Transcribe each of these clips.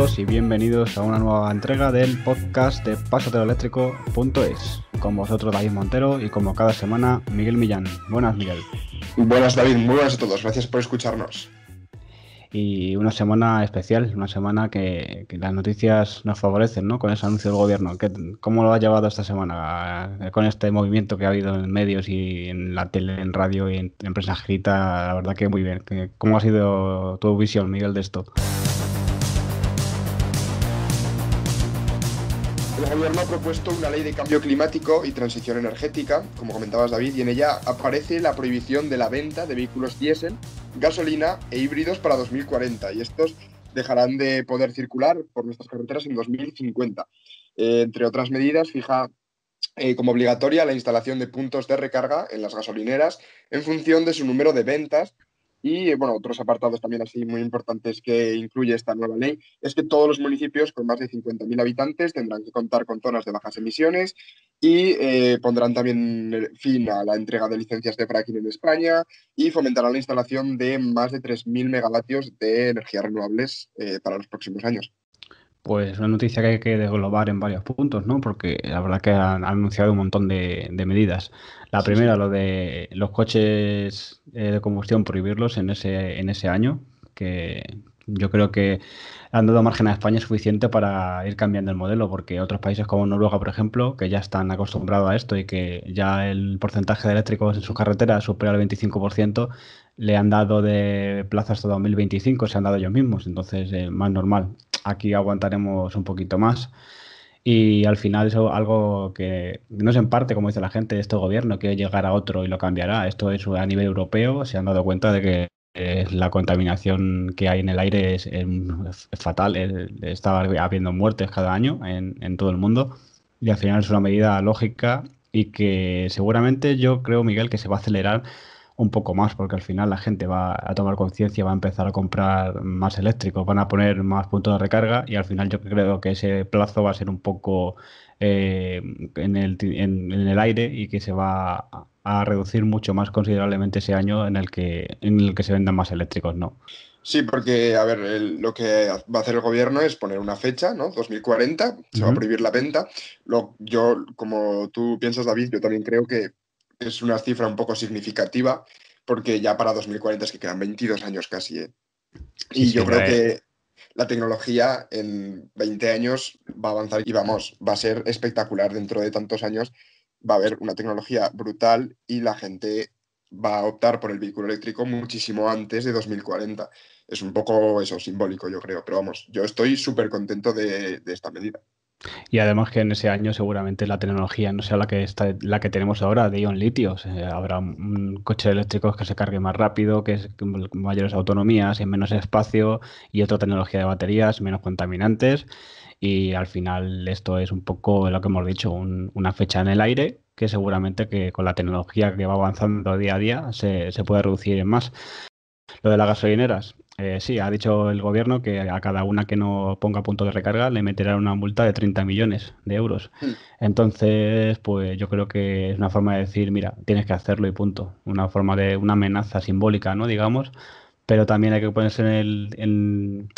todos y bienvenidos a una nueva entrega del podcast de pasateloeléctrico.es. Con vosotros David Montero y como cada semana Miguel Millán. Buenas, Miguel. Buenas, David, muy buenas a todos, gracias por escucharnos. Y una semana especial, una semana que las noticias nos favorecen, ¿no? Con ese anuncio del gobierno. ¿Cómo lo ha llevado esta semana? Con este movimiento que ha habido en medios y en la tele, en radio y en prensa escrita, la verdad que muy bien. ¿Cómo ha sido tu visión, Miguel, de esto? El gobierno ha propuesto una ley de cambio climático y transición energética, como comentabas, David, y en ella aparece la prohibición de la venta de vehículos diésel, gasolina e híbridos para 2040, y estos dejarán de poder circular por nuestras carreteras en 2050. Entre otras medidas, fija como obligatoria la instalación de puntos de recarga en las gasolineras en función de su número de ventas. Y bueno, otros apartados también así muy importantes que incluye esta nueva ley es que todos los municipios con más de 50.000 habitantes tendrán que contar con zonas de bajas emisiones y pondrán también fin a la entrega de licencias de fracking en España y fomentarán la instalación de más de 3.000 megavatios de energías renovables para los próximos años. Pues una noticia que hay que desglobar en varios puntos, ¿no? Porque la verdad que han anunciado un montón de medidas. La Sí, primera, sí. lo de los coches de combustión, prohibirlos en ese año, que yo creo que han dado margen a España suficiente para ir cambiando el modelo, porque otros países como Noruega, por ejemplo, que ya están acostumbrados a esto y que ya el porcentaje de eléctricos en sus carreteras supera el 25%, le han dado de plazo hasta 2025, se han dado ellos mismos, entonces más normal. Aquí aguantaremos un poquito más. Y al final eso algo que no es en parte, como dice la gente, de este gobierno, que llegar a otro y lo cambiará. Esto es a nivel europeo, se han dado cuenta de que la contaminación que hay en el aire es fatal. Está habiendo muertes cada año en todo el mundo. Y al final es una medida lógica y que seguramente yo creo, Miguel, que se va a acelerar un poco más, porque al final la gente va a tomar conciencia, va a empezar a comprar más eléctricos, van a poner más puntos de recarga y al final yo creo que ese plazo va a ser un poco en el aire y que se va a reducir mucho más considerablemente ese año en el que se vendan más eléctricos, ¿no? Sí, porque, a ver, lo que va a hacer el gobierno es poner una fecha, ¿no? 2040, se va a Ujú. prohibir la venta. Yo, como tú piensas, David, yo también creo que es una cifra un poco significativa, porque ya para 2040 es que quedan 22 años casi, ¿eh? Sí, Y sí, yo creo que la tecnología en 20 años va a avanzar y vamos, va a ser espectacular dentro de tantos años. Va a haber una tecnología brutal y la gente va a optar por el vehículo eléctrico muchísimo antes de 2040. Es un poco eso, simbólico, yo creo, pero vamos, yo estoy súper contento de esta medida. y además que en ese año seguramente la tecnología no sea la que tenemos ahora de ion litio. O sea, habrá un coche eléctrico que se cargue más rápido, con mayores autonomías, en menos espacio y otra tecnología de baterías menos contaminantes. Y al final esto es un poco lo que hemos dicho, una fecha en el aire que seguramente que con la tecnología que va avanzando día a día se puede reducir en más. Lo de las gasolineras, sí, ha dicho el gobierno que a cada una que no ponga punto de recarga le meterán una multa de 30 millones de euros. Hmm. Entonces, pues yo creo que es una forma de decir, mira, tienes que hacerlo y punto. Una forma de una amenaza simbólica, ¿no? Digamos, pero también hay que ponerse en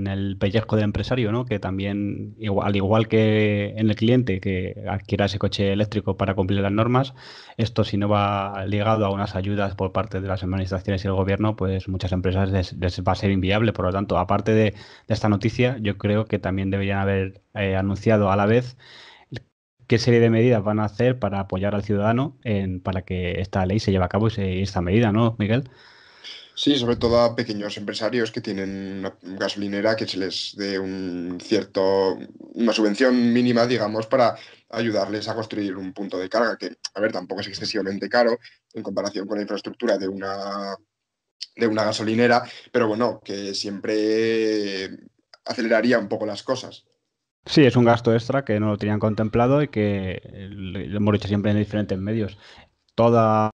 el pellizco del empresario, ¿no? Que también, al igual que en el cliente que adquiera ese coche eléctrico para cumplir las normas, esto si no va ligado a unas ayudas por parte de las administraciones y el gobierno, pues muchas empresas les va a ser inviable. Por lo tanto, aparte de esta noticia, yo creo que también deberían haber anunciado a la vez qué serie de medidas van a hacer para apoyar al ciudadano para que esta ley se lleve a cabo y esta medida, ¿no, Miguel? Sí, sobre todo a pequeños empresarios que tienen una gasolinera que se les dé una subvención mínima, digamos, para ayudarles a construir un punto de carga, que, a ver, tampoco es excesivamente caro en comparación con la infraestructura de una gasolinera, pero bueno, que siempre aceleraría un poco las cosas. Sí, es un gasto extra que no lo tenían contemplado y que lo hemos dicho siempre en diferentes medios. Todo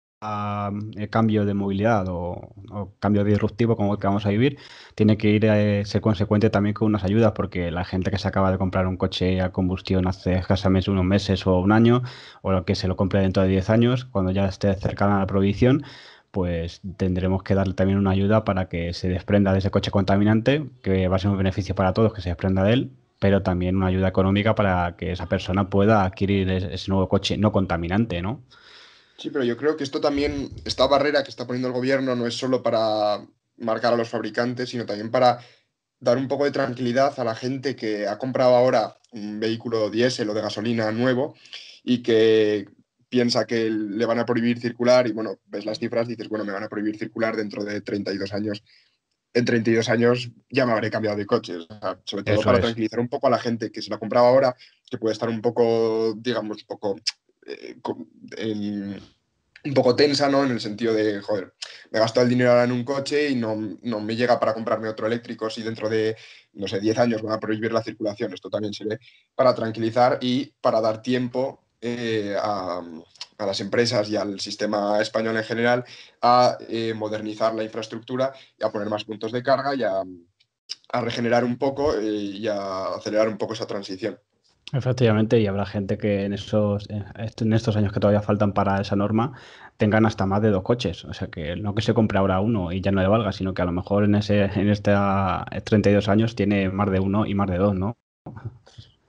cambio de movilidad o cambio disruptivo como el que vamos a vivir tiene que ir ser consecuente también con unas ayudas porque la gente que se acaba de comprar un coche a combustión hace escasamente unos meses o un año o lo que se lo compre dentro de 10 años, cuando ya esté cercana a la prohibición, pues tendremos que darle también una ayuda para que se desprenda de ese coche contaminante, que va a ser un beneficio para todos que se desprenda de él, pero también una ayuda económica para que esa persona pueda adquirir ese nuevo coche no contaminante, ¿no? Sí, pero yo creo que esto también, esta barrera que está poniendo el gobierno no es solo para marcar a los fabricantes, sino también para dar un poco de tranquilidad a la gente que ha comprado ahora un vehículo diésel o de gasolina nuevo y que piensa que le van a prohibir circular y bueno, ves las cifras, dices, bueno, me van a prohibir circular dentro de 32 años. En 32 años ya me habré cambiado de coche. O sea, sobre todo Eso para es, tranquilizar un poco a la gente que se lo ha comprado ahora, que puede estar un poco, digamos, un poco eh, con- en- un poco tensa, ¿no? En el sentido de, joder, me gasto el dinero ahora en un coche y no me llega para comprarme otro eléctrico si dentro de, no sé, 10 años van a prohibir la circulación. Esto también sirve para tranquilizar y para dar tiempo a las empresas y al sistema español en general a modernizar la infraestructura y a poner más puntos de carga y a regenerar un poco y a acelerar un poco esa transición. efectivamente, y habrá gente que en estos años que todavía faltan para esa norma tengan hasta más de dos coches. O sea, que no que se compre ahora uno y ya no le valga, sino que a lo mejor en esta 32 años tiene más de uno y más de dos, ¿no?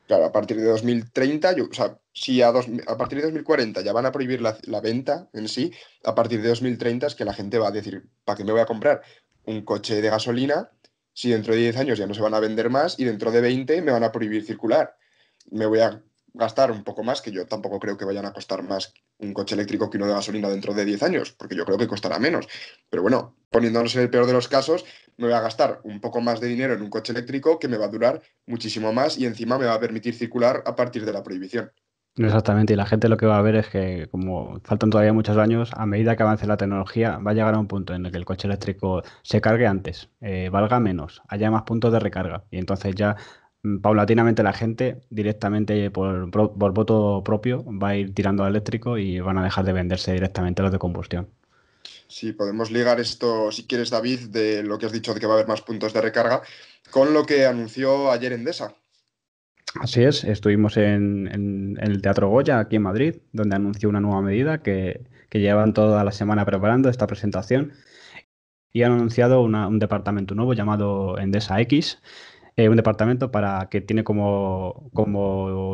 Claro, a partir de 2030, o sea, si a partir de 2040 ya van a prohibir la venta en sí, a partir de 2030 es que la gente va a decir, ¿para qué me voy a comprar un coche de gasolina si dentro de 10 años ya no se van a vender más y dentro de 20 me van a prohibir circular? Me voy a gastar un poco más, que yo tampoco creo que vayan a costar más un coche eléctrico que uno de gasolina dentro de 10 años, porque yo creo que costará menos. Pero bueno, poniéndonos en el peor de los casos, me voy a gastar un poco más de dinero en un coche eléctrico que me va a durar muchísimo más y encima me va a permitir circular a partir de la prohibición. Exactamente, y la gente lo que va a ver es que como faltan todavía muchos años, a medida que avance la tecnología, va a llegar a un punto en el que el coche eléctrico se cargue antes, valga menos, haya más puntos de recarga, y entonces ya paulatinamente la gente directamente por voto propio va a ir tirando al eléctrico y van a dejar de venderse directamente los de combustión. Si podemos ligar esto, si quieres, David, de lo que has dicho de que va a haber más puntos de recarga, con lo que anunció ayer Endesa. Así es, estuvimos en el Teatro Goya, aquí en Madrid, donde anunció una nueva medida que llevan toda la semana preparando esta presentación y han anunciado un departamento nuevo llamado Endesa X, un departamento para que tiene como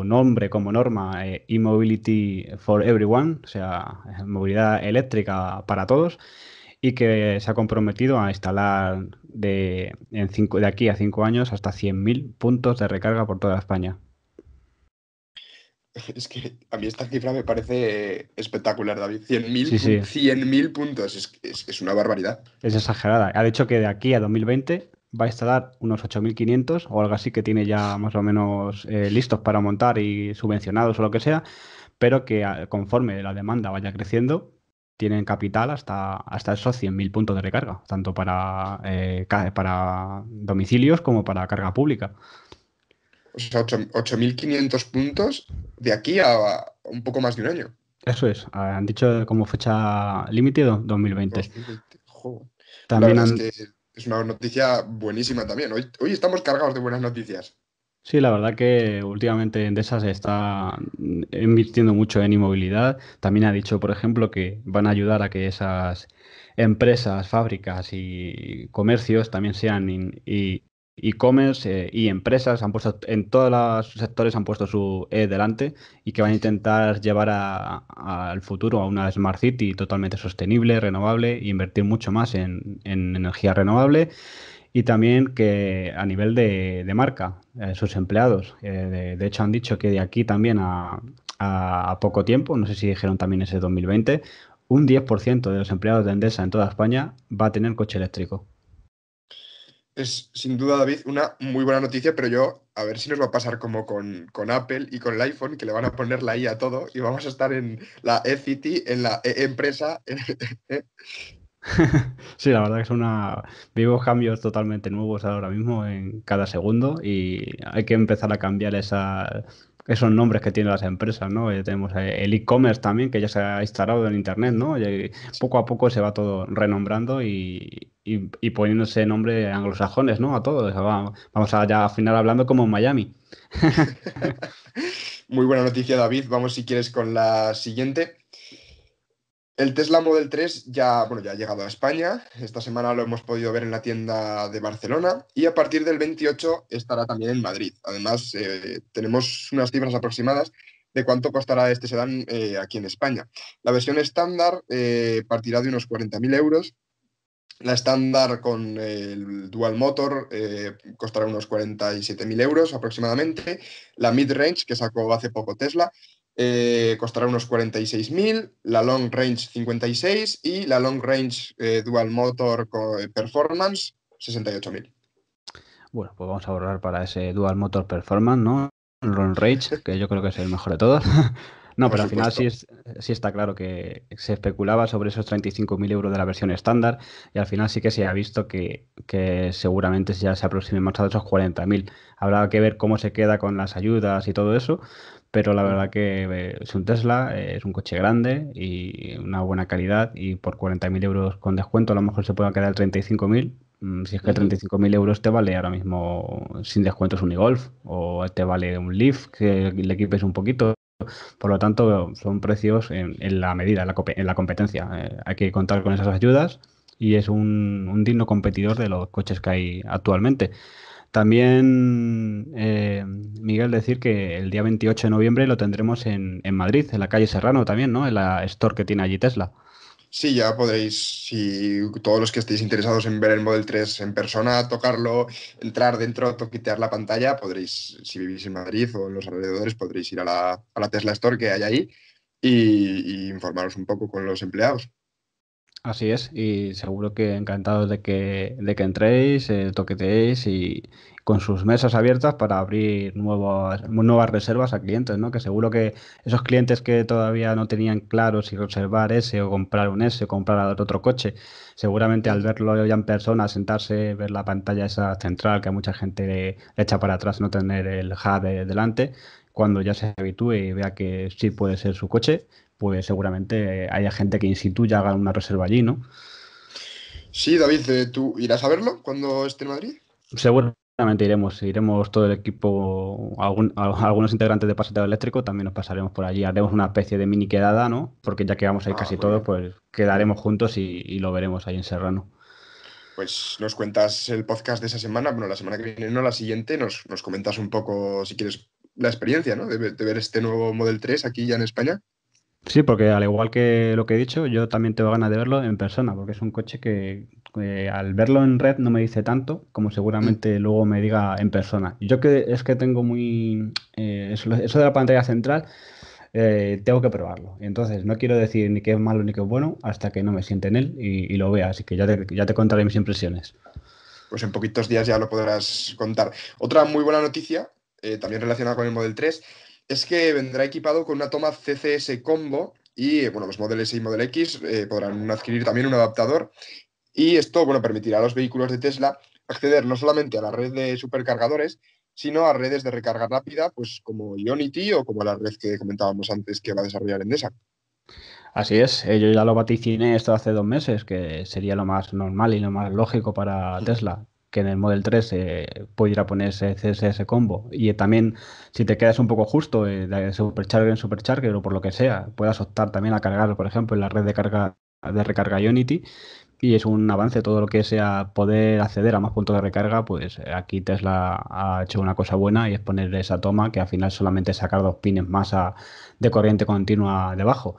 nombre, como norma, e-mobility for everyone, o sea, movilidad eléctrica para todos, y que se ha comprometido a instalar de aquí a 5 años hasta 100.000 puntos de recarga por toda España. Es que a mí esta cifra me parece espectacular, David. cien mil Sí, sí, 100.000 puntos, es una barbaridad. es exagerada. Ha dicho que de aquí a 2020 va a instalar unos 8.500 o algo así que tiene ya más o menos listos para montar y subvencionados o lo que sea, pero que conforme la demanda vaya creciendo, tienen capital hasta esos 100.000 puntos de recarga, tanto para domicilios como para carga pública. O sea, 8.500 puntos de aquí a un poco más de un año. Eso es, han dicho como fecha límite 2020. 2020. Joder. La También verdad es han, que es una noticia buenísima también. Hoy estamos cargados de buenas noticias. Sí, la verdad que últimamente Endesa se está invirtiendo mucho en inmovilidad. También ha dicho, por ejemplo, que van a ayudar a que esas empresas, fábricas y comercios también sean e-commerce y empresas. Han puesto en todos los sectores han puesto su E delante y que van a intentar llevar al futuro a una Smart City totalmente sostenible, renovable e invertir mucho más en energía renovable y también que a nivel de marca, sus empleados, de hecho han dicho que de aquí también a poco tiempo, no sé si dijeron también ese 2020, un 10% de los empleados de Endesa en toda España va a tener coche eléctrico. Es sin duda, David, una muy buena noticia, pero yo a ver si nos va a pasar como con Apple y con el iPhone, que le van a poner la I a todo y vamos a estar en la e-City, en la e-empresa. Sí, la verdad que vivos cambios totalmente nuevos ahora mismo en cada segundo y hay que empezar a cambiar esos nombres que tienen las empresas, ¿no? Tenemos el e-commerce también, que ya se ha instalado en Internet, ¿no? Y poco a poco se va todo renombrando y poniéndose nombre anglosajones, ¿no? A todos. Vamos a ya al final hablando como en Miami. Muy buena noticia, David. Vamos, si quieres, con la siguiente. El Tesla Model 3 ya, bueno, ya ha llegado a España. Esta semana lo hemos podido ver en la tienda de Barcelona y a partir del 28 estará también en Madrid. Además, tenemos unas cifras aproximadas de cuánto costará este sedán aquí en España. La versión estándar partirá de unos 40.000 euros. La estándar con el dual motor costará unos 47.000 euros aproximadamente. La mid-range, que sacó hace poco Tesla, costará unos 46.000. La long range 56 y la long range dual motor performance 68.000. Bueno, pues vamos a ahorrar para ese Dual Motor Performance, ¿no? El Ron Rage, que yo creo que es el mejor de todos. No, Por pero al final supuesto. sí está claro que se especulaba sobre esos 35.000 euros de la versión estándar y al final sí que se ha visto que seguramente ya se aproxime más a esos 40.000. Habrá que ver cómo se queda con las ayudas y todo eso, pero la verdad que es un Tesla, es un coche grande y una buena calidad y por 40.000 euros con descuento a lo mejor se puede quedar 35.000. Si es que Ujú. 35.000 euros te vale ahora mismo sin descuentos un e-Golf o te vale un Leaf que le equipes un poquito. Por lo tanto, son precios en la medida, en la competencia. Hay que contar con esas ayudas y es un digno competidor de los coches que hay actualmente. También, Miguel, decir que el día 28 de noviembre lo tendremos en Madrid, en la calle Serrano también, ¿no? En la store que tiene allí Tesla. Sí, ya podréis, si todos los que estéis interesados en ver el Model 3 en persona, tocarlo, entrar dentro, toquetear la pantalla, podréis, si vivís en Madrid o en los alrededores, podréis ir a la Tesla Store que hay ahí y informaros un poco con los empleados. Así es, y seguro que encantados de que entréis, toqueteéis y con sus mesas abiertas para abrir nuevas reservas a clientes, ¿no? Que seguro que esos clientes que todavía no tenían claro si reservar ese o comprar un S o comprar otro coche, seguramente al Ujú. verlo ya en persona, sentarse, ver la pantalla esa central que a mucha gente le echa para atrás no tener el HUD delante, cuando ya se habitúe y vea que sí puede ser su coche pues seguramente haya gente que in situ ya haga una reserva allí, ¿no? Sí, David, ¿tú irás a verlo cuando esté en Madrid? Seguramente iremos todo el equipo, algunos integrantes de Paseo Eléctrico, también nos pasaremos por allí, haremos una especie de mini quedada, ¿no? Porque ya que vamos a ir Ah, casi muy todos, bien. pues quedaremos juntos y lo veremos ahí en Serrano. Pues nos cuentas el podcast de esa semana, bueno, la semana que viene, no la siguiente, nos comentas un poco, si quieres, la experiencia, ¿no? De ver este nuevo Model 3 aquí ya en España. Sí, porque al igual que lo que he dicho, yo también tengo ganas de verlo en persona, porque es un coche que al verlo en red no me dice tanto como Mm. seguramente luego me diga en persona. Yo que es que tengo muy... eso de la pantalla central, tengo que probarlo. Entonces no quiero decir ni que es malo ni que es bueno hasta que no me siente en él y lo vea, así que ya te contaré mis impresiones. Pues en poquitos días ya lo podrás contar. Otra muy buena noticia, también relacionada con el Model 3, es que vendrá equipado con una toma CCS Combo y bueno, los Model S y Model X podrán adquirir también un adaptador y esto bueno, permitirá a los vehículos de Tesla acceder no solamente a la red de supercargadores, sino a redes de recarga rápida, pues como Ionity o como la red que comentábamos antes que va a desarrollar Endesa. Así es, yo ya lo vaticiné esto hace 2 meses, que sería lo más normal y lo más lógico para Mm. Tesla, que en el Model 3 pudiera ponerse CSS combo. Y también, si te quedas un poco justo de Supercharger en Supercharger o por lo que sea, puedas optar también a cargar, por ejemplo, en la red de recarga Ionity. Y es un avance todo lo que sea poder acceder a más puntos de recarga, pues aquí Tesla ha hecho una cosa buena y es poner esa toma que al final solamente es sacar 2 pines más de corriente continua debajo.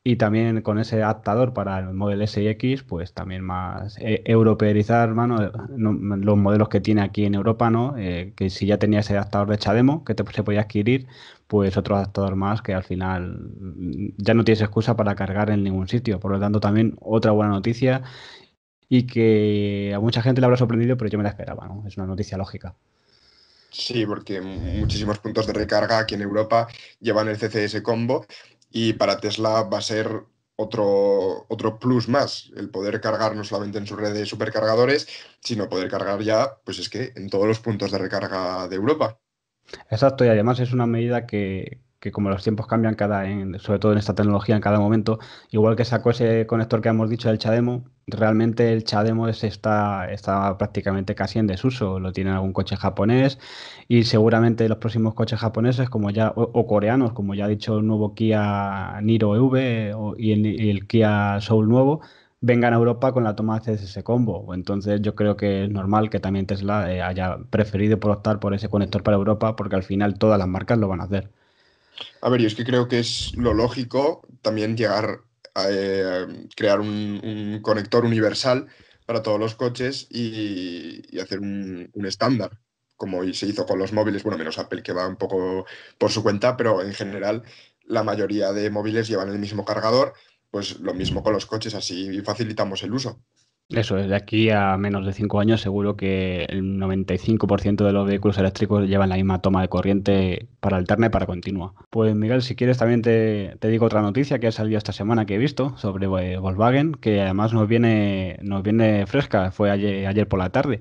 Y también con ese adaptador para el Model S y X, pues también más europeizar, mano, los modelos que tiene aquí en Europa, ¿no? Que si ya tenía ese adaptador de Chademo se podía adquirir, pues otro adaptador más que al final ya no tienes excusa para cargar en ningún sitio. Por lo tanto, también otra buena noticia y que a mucha gente le habrá sorprendido, pero yo me la esperaba, ¿no? Es una noticia lógica. Sí, porque muchísimos puntos de recarga aquí en Europa llevan el CCS Combo y para Tesla va a ser otro plus más, el poder cargar no solamente en su red de supercargadores, sino poder cargar ya, pues es que en todos los puntos de recarga de Europa. Exacto, y además es una medida que como los tiempos cambian sobre todo en esta tecnología en cada momento, igual que sacó ese conector que hemos dicho del CHAdeMO, realmente el CHAdeMO está prácticamente casi en desuso. Lo tiene algún coche japonés y seguramente los próximos coches japoneses o coreanos, como ya ha dicho el nuevo Kia Niro EV y el Kia Soul nuevo, vengan a Europa con la toma de CSS Combo. Entonces yo creo que es normal que también Tesla haya preferido por optar por ese conector para Europa, porque al final todas las marcas lo van a hacer. A ver, yo es que creo que es lo lógico también llegar a crear un conector universal para todos los coches y hacer un estándar, como se hizo con los móviles, bueno, menos Apple que va un poco por su cuenta, pero en general la mayoría de móviles llevan el mismo cargador, pues lo mismo con los coches, así facilitamos el uso. Eso es, de aquí a menos de 5 años seguro que el 95% de los vehículos eléctricos llevan la misma toma de corriente para alterna y para continua. Pues Miguel, si quieres también te digo otra noticia que ha salido esta semana que he visto sobre Volkswagen, que además nos viene fresca, fue ayer por la tarde.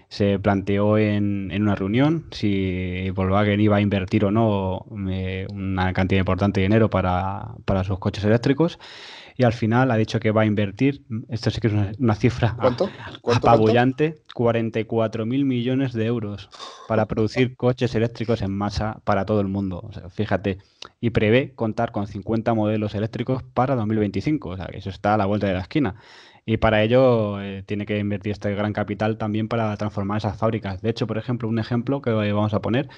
Se planteó en una reunión si Volkswagen iba a invertir o no una cantidad importante de dinero para sus coches eléctricos y al final ha dicho que va a invertir, esto sí que es una cifra ¿Cuánto? ¿Cuánto? apabullante, 44.000 millones de euros para producir coches eléctricos en masa para todo el mundo. O sea, fíjate, y prevé contar con 50 modelos eléctricos para 2025. O sea, que eso está a la vuelta de la esquina. Y para ello tiene que invertir este gran capital también para transformar esas fábricas. De hecho, por ejemplo, un ejemplo que vamos a poner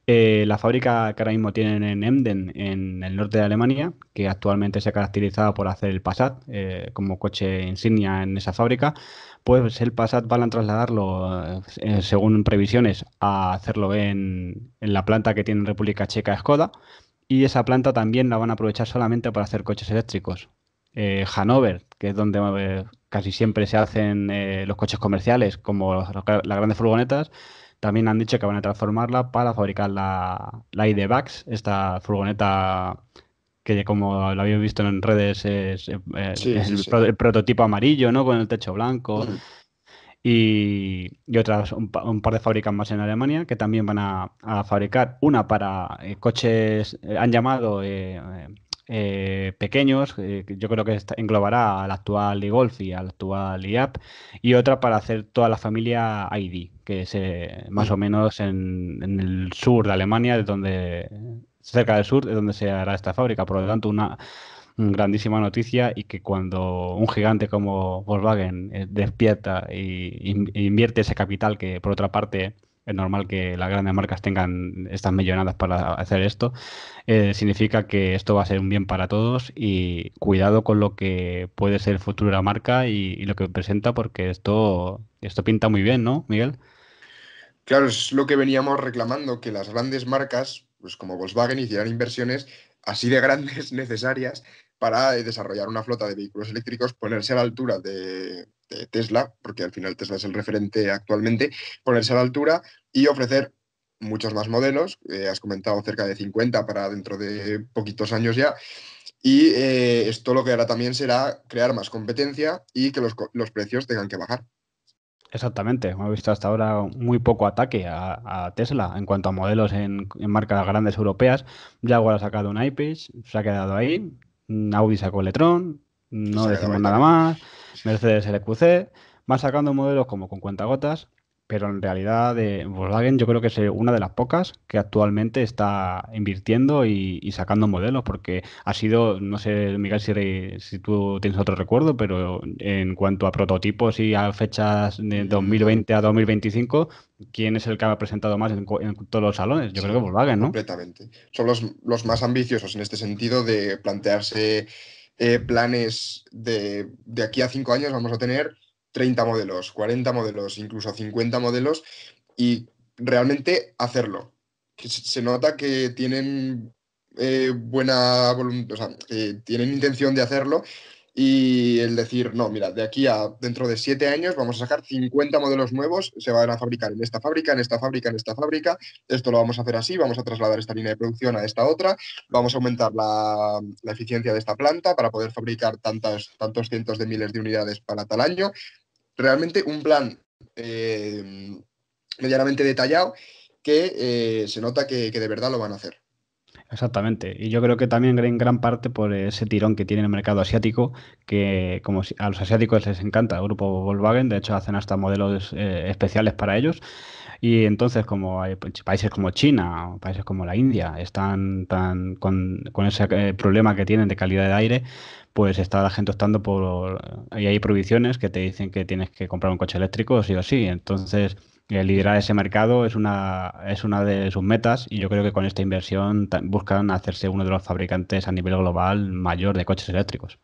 la fábrica que ahora mismo tienen en Emden, en el norte de Alemania, que actualmente se caracterizaba por hacer el Passat como coche insignia en esa fábrica, pues el Passat van a trasladarlo, según previsiones, a hacerlo en la planta que tiene en República Checa Skoda, y esa planta también la van a aprovechar solamente para hacer coches eléctricos. Hannover, que es donde casi siempre se hacen los coches comerciales, como las grandes furgonetas, también han dicho que van a transformarla para fabricar la ID.Buzz, esta furgoneta que como lo habéis visto en redes Sí, es sí, el, sí. el prototipo amarillo, ¿no? Con el techo blanco Mm. y otras un par de fábricas más en Alemania que también van a fabricar una para coches, han llamado pequeños, que yo creo que englobará al actual e-Golf y al actual e-Up, y otra para hacer toda la familia ID, que es más o Mm. menos en el sur de Alemania, cerca del sur, de donde se hará esta fábrica. Por lo tanto, una grandísima noticia y que cuando un gigante como Volkswagen despierta e invierte ese capital que por otra parte es normal que las grandes marcas tengan estas millonadas para hacer esto, significa que esto va a ser un bien para todos y cuidado con lo que puede ser el futuro de la marca y lo que presenta porque esto pinta muy bien, ¿no, Miguel? Claro, es lo que veníamos reclamando, que las grandes marcas, pues como Volkswagen, hicieran inversiones así de grandes necesarias para desarrollar una flota de vehículos eléctricos, ponerse a la altura de Tesla, porque al final Tesla es el referente actualmente, ponerse a la altura y ofrecer muchos más modelos. Has comentado cerca de 50 para dentro de poquitos años ya. Y esto lo que hará también será crear más competencia y que los precios tengan que bajar. Exactamente, hemos visto hasta ahora muy poco ataque a Tesla en cuanto a modelos en marcas grandes europeas. Jaguar ha sacado un I-Pace, se ha quedado ahí. Audi sacó el e-tron, Y no se ha quedado decimos ahí nada también. más. Mercedes el EQC, va sacando modelos como con cuentagotas, pero en realidad Volkswagen yo creo que es una de las pocas que actualmente está invirtiendo y sacando modelos, porque ha sido, no sé, Miguel, si tú tienes otro recuerdo, pero en cuanto a prototipos y a fechas de Mm, 2020 a 2025, ¿quién es el que ha presentado más en todos los salones? Yo creo que sí, Volkswagen, ¿no? completamente. Son los más ambiciosos en este sentido de plantearse planes de aquí a 5 años vamos a tener 30 modelos, 40 modelos, incluso 50 modelos y realmente hacerlo. Que se nota que tienen buena voluntad, o sea, que tienen intención de hacerlo y el decir, no, mira, de aquí a dentro de 7 años vamos a sacar 50 modelos nuevos, se van a fabricar en esta fábrica, en esta fábrica, en esta fábrica, esto lo vamos a hacer así, vamos a trasladar esta línea de producción a esta otra, vamos a aumentar la eficiencia de esta planta para poder fabricar tantos cientos de miles de unidades para tal año. Realmente un plan medianamente detallado que se nota que de verdad lo van a hacer. Exactamente. Y yo creo que también en gran parte por ese tirón que tiene el mercado asiático, que como a los asiáticos les encanta el grupo Volkswagen, de hecho hacen hasta modelos especiales para ellos. Y entonces, como hay países como China o países como la India están con ese problema que tienen de calidad de aire, pues está la gente optando por... Y hay prohibiciones que te dicen que tienes que comprar un coche eléctrico sí o sí. Entonces, liderar ese mercado es una de sus metas y yo creo que con esta inversión buscan hacerse uno de los fabricantes a nivel global mayor de coches eléctricos.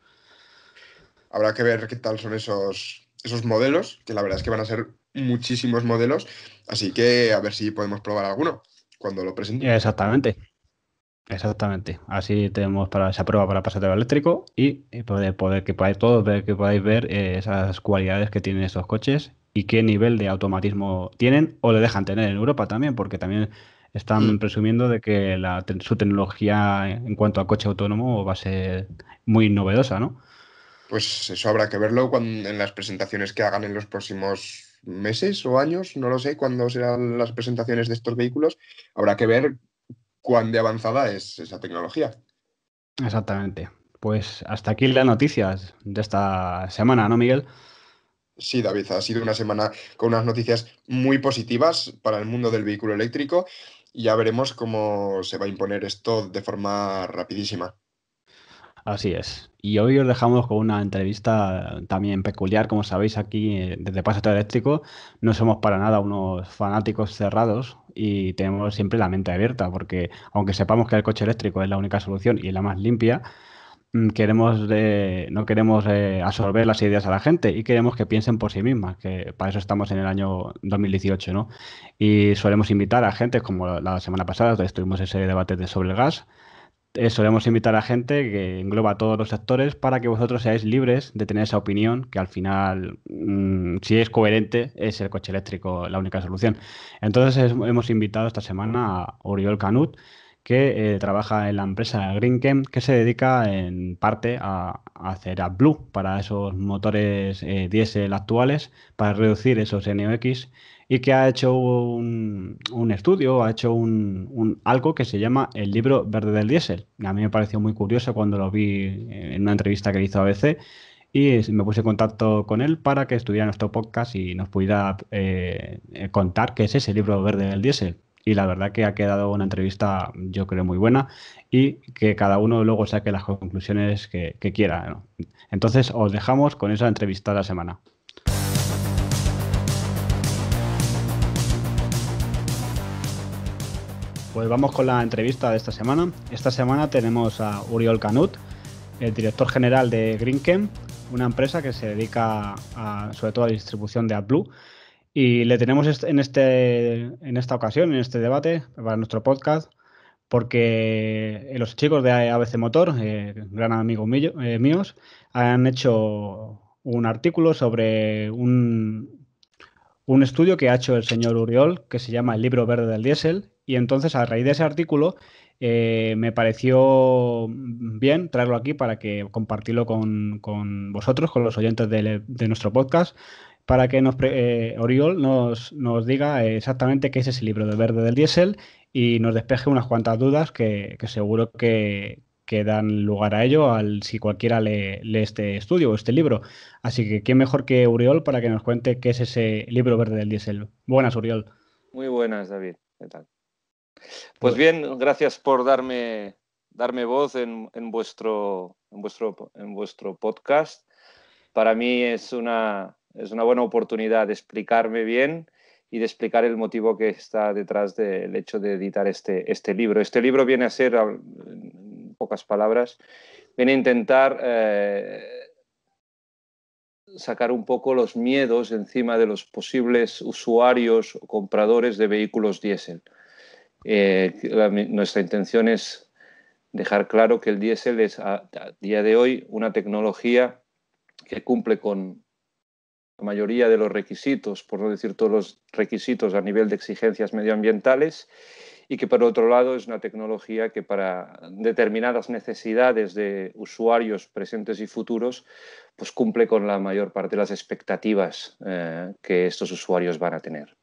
Habrá que ver qué tal son esos modelos, que la verdad es que van a ser muchísimos modelos, así que a ver si podemos probar alguno cuando lo presenten. Exactamente. Exactamente. Así tenemos para esa prueba para pasatero eléctrico y poder que podáis todos ver que podáis ver esas cualidades que tienen estos coches y qué nivel de automatismo tienen o le dejan tener en Europa también, porque también Hmm. están presumiendo de que su tecnología en cuanto a coche autónomo va a ser muy novedosa, ¿no? Pues eso habrá que verlo en las presentaciones que hagan en los próximos meses o años, no lo sé cuándo serán las presentaciones de estos vehículos. Habrá que ver cuán de avanzada es esa tecnología. Exactamente. Pues hasta aquí las noticias de esta semana, ¿no, Miguel? Sí, David, ha sido una semana con unas noticias muy positivas para el mundo del vehículo eléctrico y ya veremos cómo se va a imponer esto de forma rapidísima. Así es. Y hoy os dejamos con una entrevista también peculiar. Como sabéis, aquí desde Pasato Eléctrico no somos para nada unos fanáticos cerrados y tenemos siempre la mente abierta, porque aunque sepamos que el coche eléctrico es la única solución y la más limpia, no queremos absorber las ideas a la gente y queremos que piensen por sí mismas, que para eso estamos en el año 2018, ¿no? Y solemos invitar a gente, como la semana pasada, estuvimos ese debate sobre el gas. Solemos invitar a gente que engloba todos los sectores para que vosotros seáis libres de tener esa opinión, que al final, si es coherente, es el coche eléctrico la única solución. Entonces hemos invitado esta semana a Oriol Canut, que trabaja en la empresa Greenchem, que se dedica en parte a hacer AdBlue para esos motores diésel actuales, para reducir esos NOx y que ha hecho un estudio, ha hecho algo que se llama el libro verde del diésel. A mí me pareció muy curioso cuando lo vi en una entrevista que hizo ABC y me puse en contacto con él para que estuviera nuestro podcast y nos pudiera contar qué es ese libro verde del diésel. Y la verdad que ha quedado una entrevista, yo creo, muy buena y que cada uno luego saque las conclusiones que quiera, ¿no? Entonces, os dejamos con esa entrevista de la semana. Pues vamos con la entrevista de esta semana. Esta semana tenemos a Oriol Canut, el director general de Greenchem, una empresa que se dedica sobre todo a la distribución de AdBlue. Y le tenemos en esta ocasión, en este debate, para nuestro podcast, porque los chicos de ABC Motor, gran amigos míos, han hecho un artículo sobre un estudio que ha hecho el señor Uriol, que se llama El libro verde del diésel, y entonces a raíz de ese artículo me pareció bien traerlo aquí para que compartirlo con vosotros, con los oyentes de nuestro podcast, para que Oriol nos diga exactamente qué es ese libro de verde del diésel y nos despeje unas cuantas dudas que seguro que dan lugar a ello si cualquiera lee este estudio o este libro. Así que, ¿quién mejor que Uriol para que nos cuente qué es ese libro verde del diésel? Buenas, Uriol. Muy buenas, David. ¿Qué tal? Pues Pues, bien, gracias por darme voz en vuestro podcast. Para mí es una buena oportunidad de explicarme bien y de explicar el motivo que está detrás del hecho de editar este libro. Este libro viene a ser, en pocas palabras, viene a intentar sacar un poco los miedos encima de los posibles usuarios o compradores de vehículos diésel. Nuestra intención es dejar claro que el diésel es a día de hoy una tecnología que cumple con la mayoría de los requisitos, por no decir todos los requisitos a nivel de exigencias medioambientales, y que por otro lado es una tecnología que para determinadas necesidades de usuarios presentes y futuros pues cumple con la mayor parte de las expectativas que estos usuarios van a tener.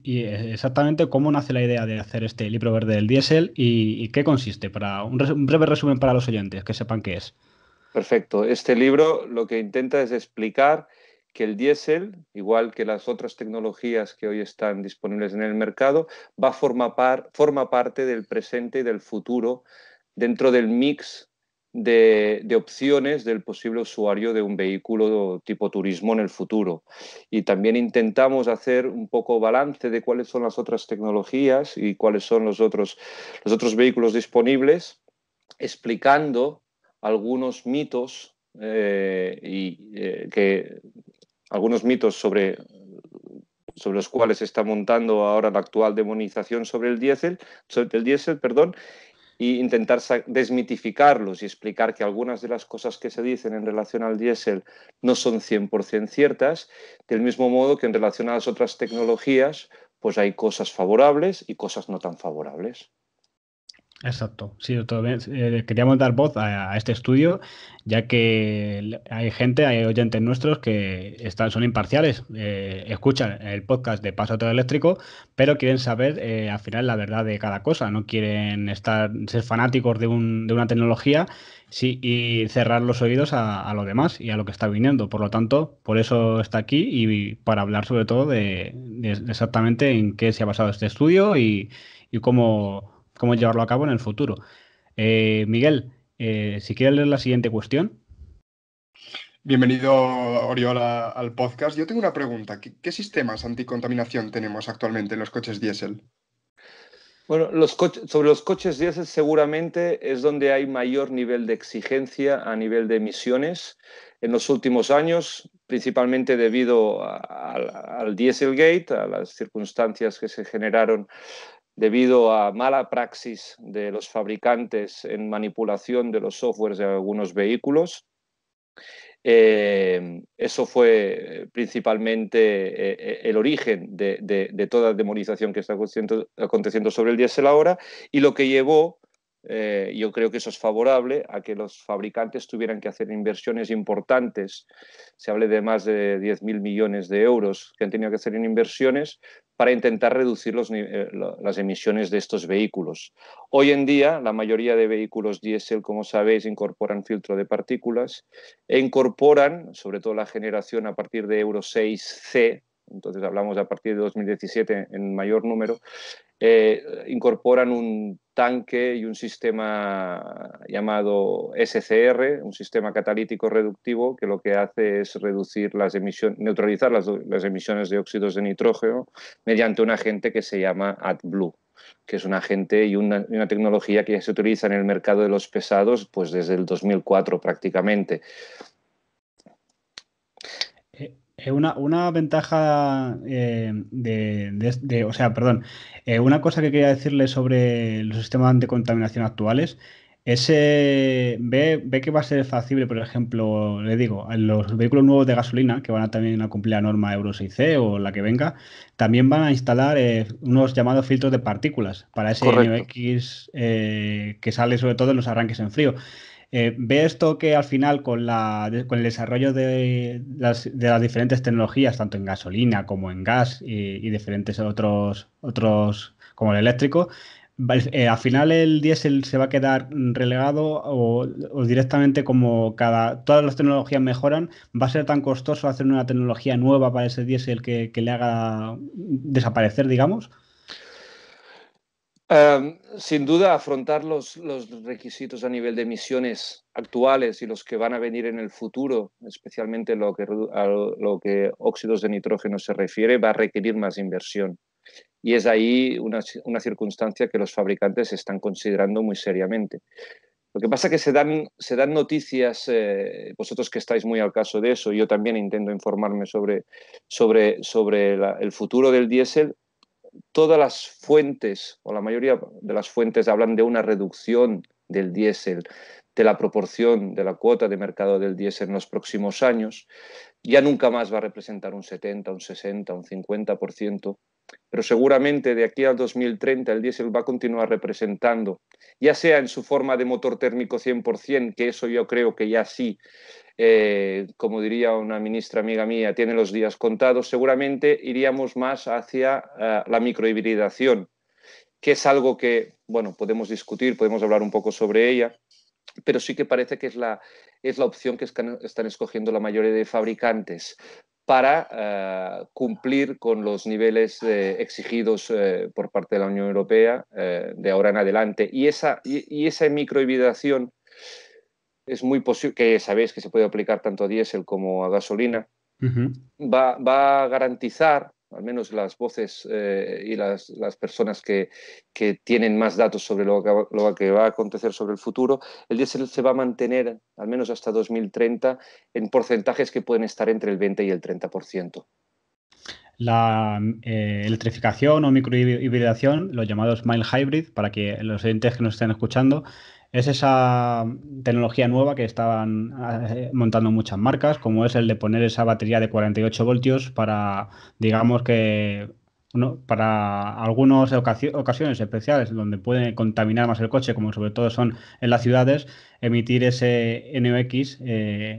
Y exactamente cómo nace la idea de hacer este libro verde del diésel y qué consiste, para un breve resumen para los oyentes, que sepan qué es. Perfecto. Este libro lo que intenta es explicar que el diésel, igual que las otras tecnologías que hoy están disponibles en el mercado, forma parte del presente y del futuro dentro del mix de opciones del posible usuario de un vehículo tipo turismo en el futuro. Y también intentamos hacer un poco balance de cuáles son las otras tecnologías y cuáles son los otros vehículos disponibles, explicando algunos mitos algunos mitos sobre los cuales se está montando ahora la actual demonización sobre el diésel, perdón, e intentar desmitificarlos y explicar que algunas de las cosas que se dicen en relación al diésel no son 100% ciertas, del mismo modo que en relación a las otras tecnologías, pues hay cosas favorables y cosas no tan favorables. Exacto, sí, queríamos dar voz a este estudio, ya que hay oyentes nuestros que son imparciales, escuchan el podcast de Paso Todo Eléctrico, pero quieren saber al final la verdad de cada cosa, no quieren ser fanáticos de una tecnología, sí, y cerrar los oídos a lo demás y a lo que está viniendo. Por lo tanto, por eso está aquí y para hablar sobre todo de exactamente en qué se ha basado este estudio y cómo llevarlo a cabo en el futuro. Miguel, si quieres leer la siguiente cuestión. Bienvenido, Oriola, al podcast. Yo tengo una pregunta. ¿Qué sistemas anticontaminación tenemos actualmente en los coches diésel? Bueno, sobre los coches diésel seguramente es donde hay mayor nivel de exigencia a nivel de emisiones en los últimos años, principalmente debido al Dieselgate, a las circunstancias que se generaron debido a mala praxis de los fabricantes en manipulación de los softwares de algunos vehículos. Eso fue principalmente el origen de toda demonización que está aconteciendo sobre el diésel ahora, y lo que llevó, yo creo que eso es favorable, a que los fabricantes tuvieran que hacer inversiones importantes. Se habla de más de 10.000 millones de euros que han tenido que hacer en inversiones para intentar reducir las emisiones de estos vehículos. Hoy en día, la mayoría de vehículos diésel, como sabéis, incorporan filtro de partículas e incorporan, sobre todo la generación a partir de Euro 6C, entonces hablamos a partir de 2017 en mayor número, incorporan un tanque y un sistema llamado SCR, un sistema catalítico reductivo, que lo que hace es neutralizar las emisiones de óxidos de nitrógeno mediante un agente que se llama AdBlue, que es un agente y una tecnología que ya se utiliza en el mercado de los pesados pues desde el 2004 prácticamente. Una ventaja o sea, perdón, una cosa que quería decirle sobre los sistemas de contaminación actuales es, ve que va a ser factible, por ejemplo, le digo, en los vehículos nuevos de gasolina, que van a también a cumplir la norma Euro 6C o la que venga, también van a instalar unos llamados filtros de partículas para ese Correcto. NOx que sale sobre todo en los arranques en frío. ¿Ve esto que al final con el desarrollo de las diferentes tecnologías, tanto en gasolina como en gas y diferentes otros como el eléctrico, al final el diésel se va a quedar relegado o directamente como todas las tecnologías mejoran, va a ser tan costoso hacer una tecnología nueva para ese diésel que le haga desaparecer, digamos? Sin duda, afrontar los requisitos a nivel de emisiones actuales y los que van a venir en el futuro, especialmente a lo que óxidos de nitrógeno se refiere, va a requerir más inversión. Y es ahí una circunstancia que los fabricantes están considerando muy seriamente. Lo que pasa es que se dan noticias, vosotros que estáis muy al caso de eso, yo también intento informarme sobre el futuro del diésel. Todas las fuentes, o la mayoría de las fuentes, hablan de una reducción del diésel, de la proporción de la cuota de mercado del diésel en los próximos años. Ya nunca más va a representar un 70, un 60, un 50%. pero seguramente de aquí al 2030 el diésel va a continuar representando, ya sea en su forma de motor térmico 100%, que eso yo creo que ya sí, como diría una ministra amiga mía, tiene los días contados. Seguramente iríamos más hacia la microhibridación, que es algo que, bueno, podemos discutir, podemos hablar un poco sobre ella, pero sí que parece que es la opción que están escogiendo la mayoría de fabricantes para cumplir con los niveles exigidos por parte de la Unión Europea de ahora en adelante. Y esa microhibridación es muy posible, que sabéis que se puede aplicar tanto a diésel como a gasolina, va a garantizar, al menos las voces y las personas que tienen más datos sobre lo que va a acontecer sobre el futuro, el diésel se va a mantener, al menos hasta 2030, en porcentajes que pueden estar entre el 20 y el 30%. La electrificación o microhibridación, los llamados mild hybrid, para que los oyentes que nos estén escuchando, es esa tecnología nueva que estaban montando muchas marcas, como es el de poner esa batería de 48 voltios para, digamos que, para algunas ocasiones especiales donde puede contaminar más el coche, como sobre todo son en las ciudades, emitir ese NOx,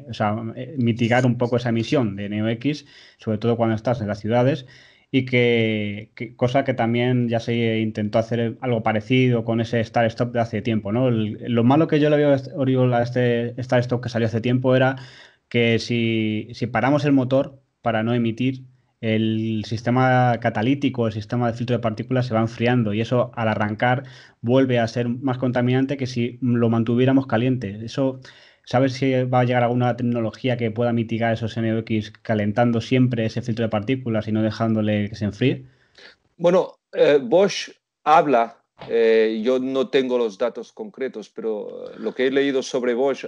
o sea, mitigar un poco esa emisión de NOx, sobre todo cuando estás en las ciudades, y cosa que también ya se intentó hacer algo parecido con ese Start-Stop de hace tiempo, ¿no? Lo malo que yo le veo Oriol, a este Start-Stop que salió hace tiempo era que si paramos el motor para no emitir, el sistema catalítico, el sistema de filtro de partículas se va enfriando y eso al arrancar vuelve a ser más contaminante que si lo mantuviéramos caliente. Eso, ¿sabes si va a llegar alguna tecnología que pueda mitigar esos NOx calentando siempre ese filtro de partículas y no dejándole que se enfríe? Bueno, Bosch habla, yo no tengo los datos concretos, pero lo que he leído sobre Bosch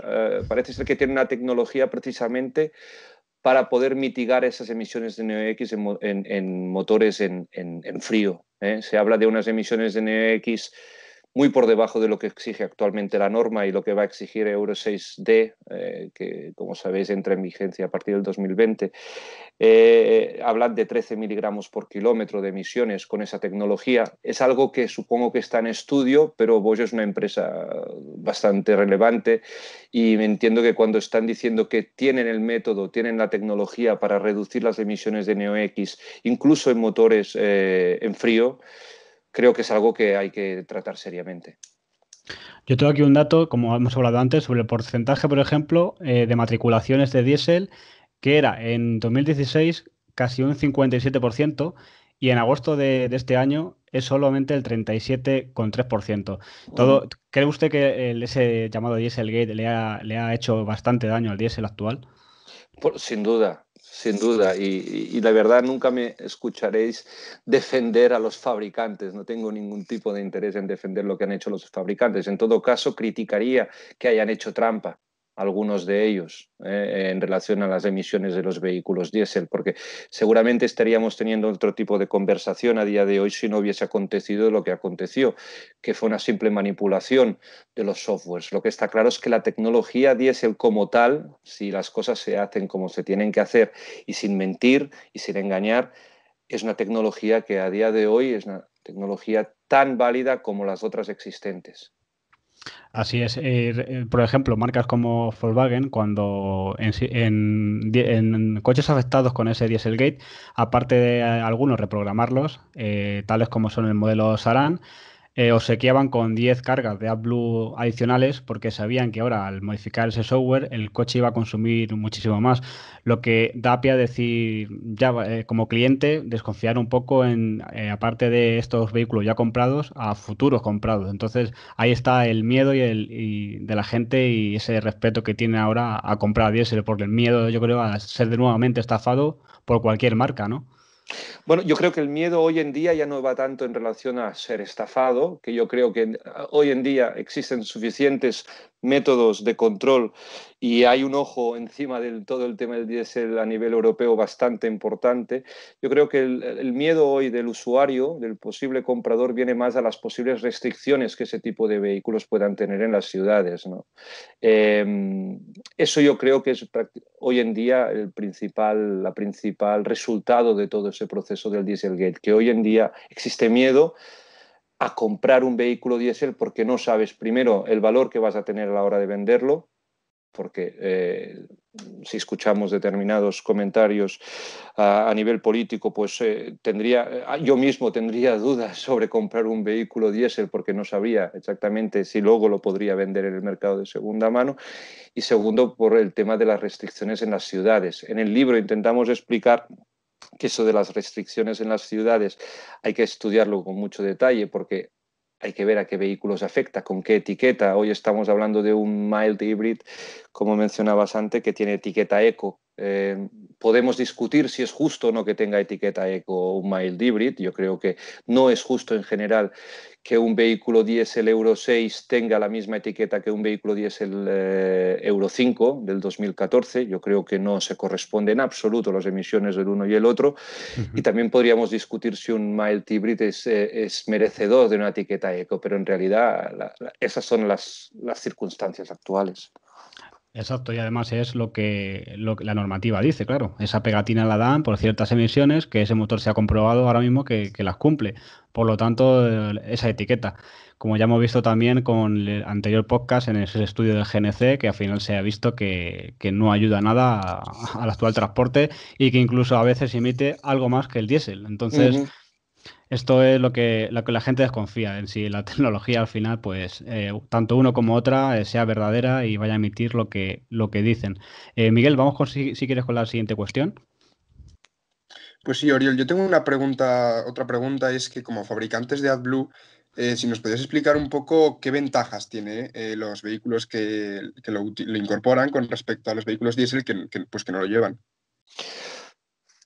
parece ser que tiene una tecnología precisamente para poder mitigar esas emisiones de NOx en motores en frío. Se habla de unas emisiones de NOx muy por debajo de lo que exige actualmente la norma y lo que va a exigir Euro 6D, que como sabéis entra en vigencia a partir del 2020. Hablan de 13 miligramos por kilómetro de emisiones con esa tecnología. Es algo que supongo que está en estudio, pero Bosch es una empresa bastante relevante y me entiendo que cuando están diciendo que tienen el método, tienen la tecnología para reducir las emisiones de NOx, incluso en motores en frío, creo que es algo que hay que tratar seriamente. Yo tengo aquí un dato, como hemos hablado antes, sobre el porcentaje, por ejemplo, de matriculaciones de diésel, que era en 2016 casi un 57% y en agosto de este año es solamente el 37,3%. ¿Cree usted que ese llamado Dieselgate le ha hecho bastante daño al diésel actual? Sin duda, sin duda. Y la verdad nunca me escucharéis defender a los fabricantes. No tengo ningún tipo de interés en defender lo que han hecho los fabricantes. En todo caso, criticaría que hayan hecho trampa algunos de ellos en relación a las emisiones de los vehículos diésel, porque seguramente estaríamos teniendo otro tipo de conversación a día de hoy si no hubiese acontecido lo que aconteció, que fue una simple manipulación de los softwares. Lo que está claro es que la tecnología diésel como tal, si las cosas se hacen como se tienen que hacer y sin mentir y sin engañar, es una tecnología que a día de hoy es una tecnología tan válida como las otras existentes. Así es. Por ejemplo, marcas como Volkswagen, cuando en coches afectados con ese Dieselgate, aparte de algunos reprogramarlos, tales como son el modelo Saran, obsequiaban con 10 cargas de AdBlue adicionales porque sabían que ahora al modificar ese software el coche iba a consumir muchísimo más, lo que da pie a decir ya como cliente desconfiar un poco en, aparte de estos vehículos ya comprados, a futuros comprados. Entonces ahí está el miedo y de la gente y ese respeto que tiene ahora a comprar diésel, porque el miedo yo creo a ser de nuevamente estafado por cualquier marca, ¿no? Bueno, yo creo que el miedo hoy en día ya no va tanto en relación a ser estafado, que yo creo que hoy en día existen suficientes métodos de control y hay un ojo encima de todo el tema del diésel a nivel europeo bastante importante. Yo creo que el miedo hoy del usuario, del posible comprador, viene más a las posibles restricciones que ese tipo de vehículos puedan tener en las ciudades, ¿no? Eso yo creo que es hoy en día la principal resultado de todo ese proceso del Dieselgate, que hoy en día existe miedo a comprar un vehículo diésel porque no sabes primero el valor que vas a tener a la hora de venderlo, porque si escuchamos determinados comentarios a nivel político, pues yo mismo tendría dudas sobre comprar un vehículo diésel porque no sabría exactamente si luego lo podría vender en el mercado de segunda mano. Y segundo, por el tema de las restricciones en las ciudades. En el libro intentamos explicar que eso de las restricciones en las ciudades hay que estudiarlo con mucho detalle porque hay que ver a qué vehículos afecta, con qué etiqueta. Hoy estamos hablando de un mild hybrid, como mencionabas antes, que tiene etiqueta eco. Podemos discutir si es justo o no que tenga etiqueta eco o un mild hybrid. Yo creo que no es justo en general que un vehículo diésel Euro 6 tenga la misma etiqueta que un vehículo diésel Euro 5 del 2014. Yo creo que no se corresponde en absoluto las emisiones del uno y el otro. Y también podríamos discutir si un mild hybrid es merecedor de una etiqueta eco, pero en realidad esas son las circunstancias actuales. Exacto, y además es lo que la normativa dice, claro. Esa pegatina la dan por ciertas emisiones que ese motor se ha comprobado ahora mismo que las cumple. Por lo tanto, esa etiqueta. Como ya hemos visto también con el anterior podcast en ese estudio del GNC, que al final se ha visto que no ayuda nada al actual transporte y que incluso a veces emite algo más que el diésel. Entonces, esto es lo que la gente desconfía en si la tecnología al final, pues, tanto uno como otra sea verdadera y vaya a emitir lo que dicen. Miguel, vamos con, si quieres con la siguiente cuestión. Pues sí, Oriol, yo tengo una pregunta, otra pregunta es que como fabricantes de AdBlue, si nos podías explicar un poco qué ventajas tiene los vehículos que lo incorporan con respecto a los vehículos diésel pues que no lo llevan.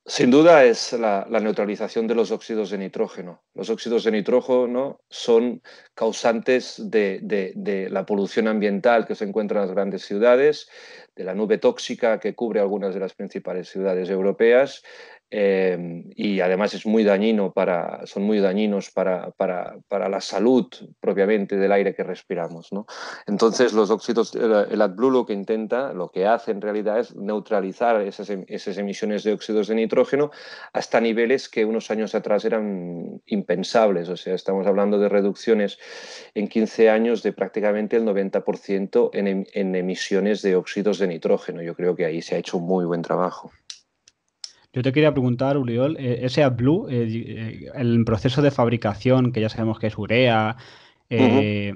Sin duda es la neutralización de los óxidos de nitrógeno. Los óxidos de nitrógeno son causantes de la polución ambiental que se encuentra en las grandes ciudades, de la nube tóxica que cubre algunas de las principales ciudades europeas y además son muy dañinos para la salud propiamente del aire que respiramos, ¿no? Entonces los óxidos, el AdBlue lo que intenta, lo que hace en realidad es neutralizar esas emisiones de óxidos de nitrógeno hasta niveles que unos años atrás eran impensables. O sea, estamos hablando de reducciones en 15 años de prácticamente el 90% en emisiones de óxidos de nitrógeno. Yo creo que ahí se ha hecho un muy buen trabajo. Yo te quería preguntar, Uriol, ese AdBlue, el proceso de fabricación, que ya sabemos que es urea, eh,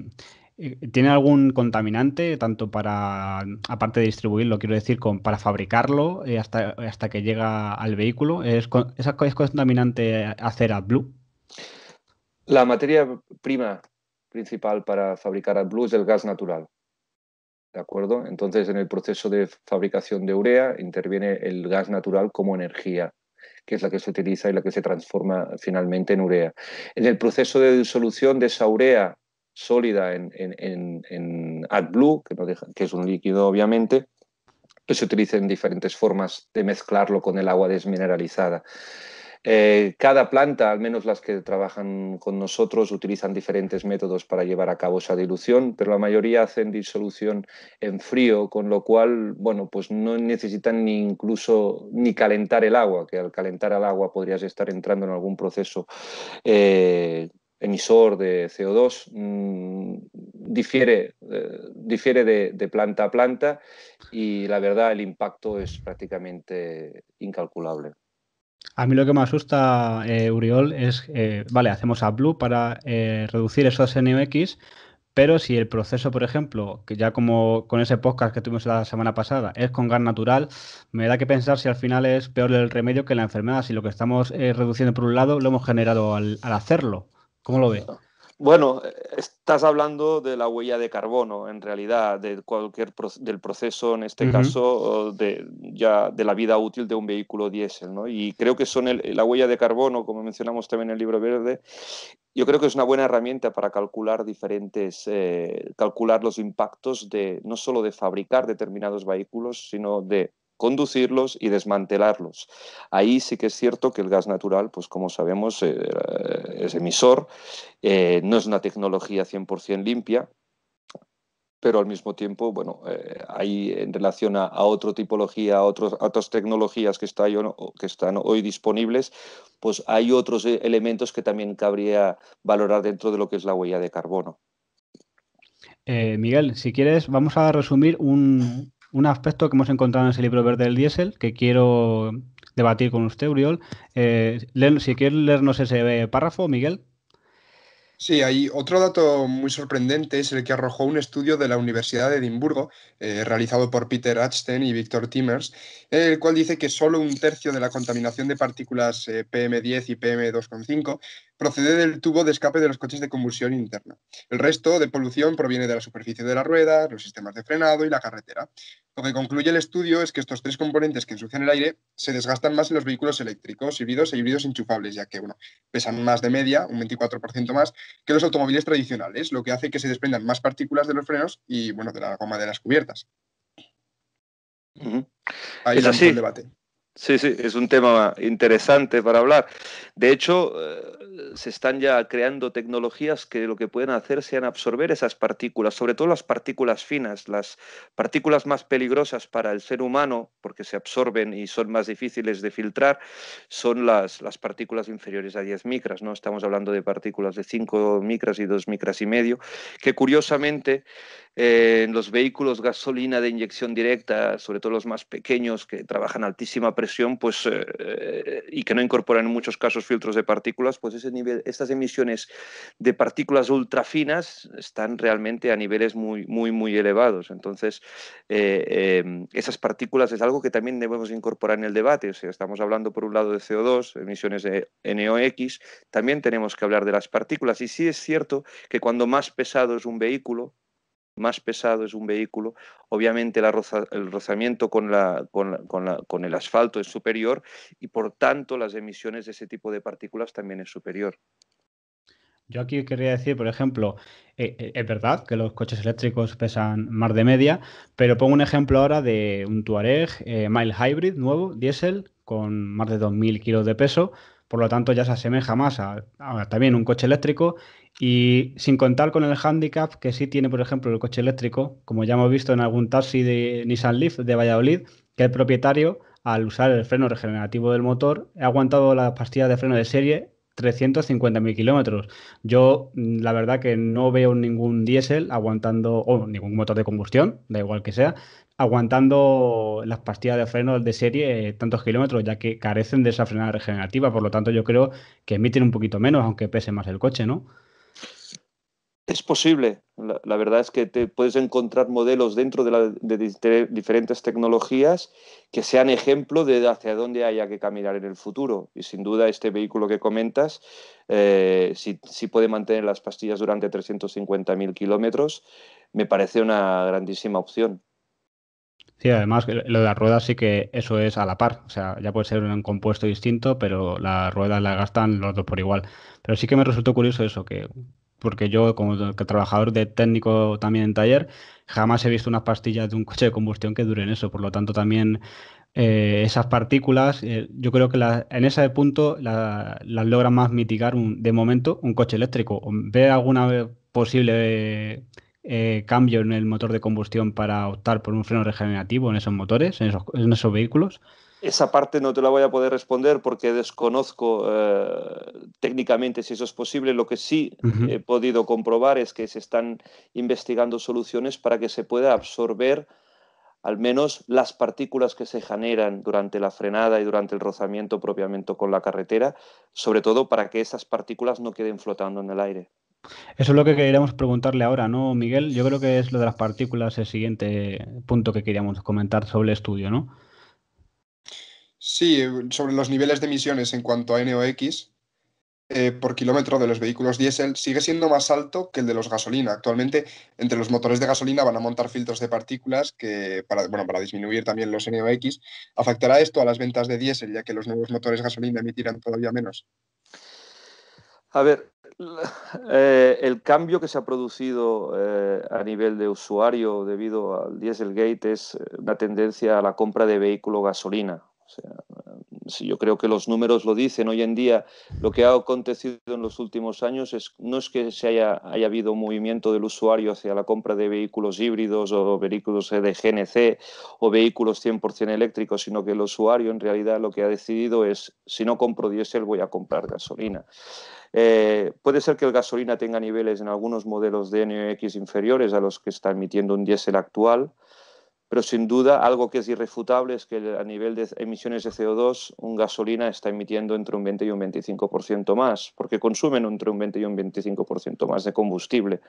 ¿tiene algún contaminante, tanto para, aparte de distribuirlo, quiero decir, para fabricarlo hasta que llega al vehículo? ¿Es contaminante hacer AdBlue? La materia prima principal para fabricar AdBlue es el gas natural. ¿De acuerdo? Entonces, en el proceso de fabricación de urea interviene el gas natural como energía, que es la que se utiliza y la que se transforma finalmente en urea. En el proceso de disolución de esa urea sólida en AdBlue, que es un líquido obviamente, pues se utiliza en diferentes formas de mezclarlo con el agua desmineralizada. Cada planta, al menos las que trabajan con nosotros, utilizan diferentes métodos para llevar a cabo esa dilución, pero la mayoría hacen disolución en frío, con lo cual, bueno, pues no necesitan ni calentar el agua, que al calentar el agua podrías estar entrando en algún proceso emisor de CO2. Difiere de planta a planta y la verdad el impacto es prácticamente incalculable. A mí lo que me asusta, Uriol, es, vale, hacemos AdBlue para reducir esos NOx, pero si el proceso, por ejemplo, que ya como con ese podcast que tuvimos la semana pasada, es con gas natural, me da que pensar si al final es peor el remedio que la enfermedad, si lo que estamos reduciendo por un lado lo hemos generado al hacerlo. ¿Cómo lo ves? Bueno, estás hablando de la huella de carbono, en realidad, del proceso, en este caso, de la vida útil de un vehículo diésel, ¿no? Y creo que la huella de carbono, como mencionamos también en el libro verde, yo creo que es una buena herramienta para calcular calcular los impactos no solo de fabricar determinados vehículos, sino de conducirlos y desmantelarlos. Ahí sí que es cierto que el gas natural, pues como sabemos, es emisor, no es una tecnología 100% limpia, pero al mismo tiempo, bueno, hay en relación a otra tipología, a otras tecnologías que están hoy disponibles, pues hay otros elementos que también cabría valorar dentro de lo que es la huella de carbono. Miguel, si quieres, vamos a resumir un aspecto que hemos encontrado en ese libro verde del diésel que quiero debatir con usted, Uriol. Si quieres leernos ese párrafo, Miguel. Sí, hay otro dato muy sorprendente, es el que arrojó un estudio de la Universidad de Edimburgo, realizado por Peter Achten y Victor Timmers, el cual dice que solo un tercio de la contaminación de partículas PM10 y PM2,5 procede del tubo de escape de los coches de combustión interna. El resto de polución proviene de la superficie de las ruedas, los sistemas de frenado y la carretera. Lo que concluye el estudio es que estos tres componentes que ensucian el aire se desgastan más en los vehículos eléctricos, híbridos e híbridos enchufables, ya que pesan más de media, un 24% más, que los automóviles tradicionales, lo que hace que se desprendan más partículas de los frenos y, bueno, de la goma de las cubiertas. Ahí Es lanzo el así. debate. Sí, sí, es un tema interesante para hablar. De hecho, se están ya creando tecnologías que lo que pueden hacer sean absorber esas partículas, sobre todo las partículas finas, las partículas más peligrosas para el ser humano, porque se absorben y son más difíciles de filtrar, son las partículas inferiores a 10 micras, ¿no? Estamos hablando de partículas de 5 micras y 2 micras y medio, que curiosamente en los vehículos gasolina de inyección directa, sobre todo los más pequeños que trabajan a altísima presión, pues, y que no incorporan en muchos casos filtros de partículas, pues estas emisiones de partículas ultrafinas están realmente a niveles muy, muy, muy elevados. Entonces, esas partículas es algo que también debemos incorporar en el debate. O sea, estamos hablando por un lado de CO2, emisiones de NOx, también tenemos que hablar de las partículas. Y sí es cierto que cuando más pesado es un vehículo, obviamente el rozamiento con el asfalto es superior y por tanto las emisiones de ese tipo de partículas también es superior. Yo aquí querría decir, por ejemplo, es verdad que los coches eléctricos pesan más de media, pero pongo un ejemplo ahora de un Touareg Mild Hybrid nuevo, diésel, con más de 2.000 kilos de peso, por lo tanto ya se asemeja más a también un coche eléctrico y sin contar con el hándicap que sí tiene, por ejemplo, el coche eléctrico, como ya hemos visto en algún taxi de Nissan Leaf de Valladolid, que el propietario, al usar el freno regenerativo del motor, ha aguantado las pastillas de freno de serie 350.000 kilómetros. Yo, la verdad que no veo ningún diésel aguantando, o ningún motor de combustión, da igual que sea, aguantando las pastillas de freno de serie tantos kilómetros, ya que carecen de esa frenada regenerativa. Por lo tanto, yo creo que emiten un poquito menos, aunque pese más el coche, ¿no? Es posible. La verdad es que te puedes encontrar modelos dentro de diferentes tecnologías que sean ejemplo de hacia dónde haya que caminar en el futuro. Y sin duda este vehículo que comentas, si puede mantener las pastillas durante 350.000 kilómetros, me parece una grandísima opción. Sí, además lo de las ruedas sí que eso es a la par. O sea, ya puede ser un compuesto distinto, pero las ruedas las gastan los dos por igual. Pero sí que me resultó curioso eso, porque yo como trabajador de técnico también en taller, jamás he visto unas pastillas de un coche de combustión que duren eso. Por lo tanto, también esas partículas, yo creo que en ese punto las logra más mitigar de momento un coche eléctrico. ¿Ve alguna posible cambio en el motor de combustión para optar por un freno regenerativo en esos motores, en esos vehículos? Esa parte no te la voy a poder responder porque desconozco técnicamente si eso es posible. Lo que sí he Ujú. podido comprobar es que se están investigando soluciones para que se pueda absorber al menos las partículas que se generan durante la frenada y durante el rozamiento propiamente con la carretera, sobre todo para que esas partículas no queden flotando en el aire. Eso es lo que queríamos preguntarle ahora, ¿no, Miguel? Yo creo que es lo de las partículas el siguiente punto que queríamos comentar sobre el estudio, ¿no? Sí, sobre los niveles de emisiones en cuanto a NOx, por kilómetro de los vehículos diésel sigue siendo más alto que el de los gasolina. Actualmente, entre los motores de gasolina van a montar filtros de partículas que, para disminuir también los NOx. ¿Afectará esto a las ventas de diésel, ya que los nuevos motores gasolina emitirán todavía menos? A ver, el cambio que se ha producido a nivel de usuario debido al Dieselgate es una tendencia a la compra de vehículo gasolina. O sea, sí, yo creo que los números lo dicen. Hoy en día lo que ha acontecido en los últimos años no es que haya habido un movimiento del usuario hacia la compra de vehículos híbridos o vehículos de GNC o vehículos 100% eléctricos, sino que el usuario en realidad lo que ha decidido es, si no compro diésel voy a comprar gasolina. Puede ser que el gasolina tenga niveles en algunos modelos de NOx inferiores a los que está emitiendo un diésel actual, pero sin duda algo que es irrefutable es que a nivel de emisiones de CO2 un gasolina está emitiendo entre un 20 y un 25% más, porque consumen entre un 20 y un 25% más de combustible.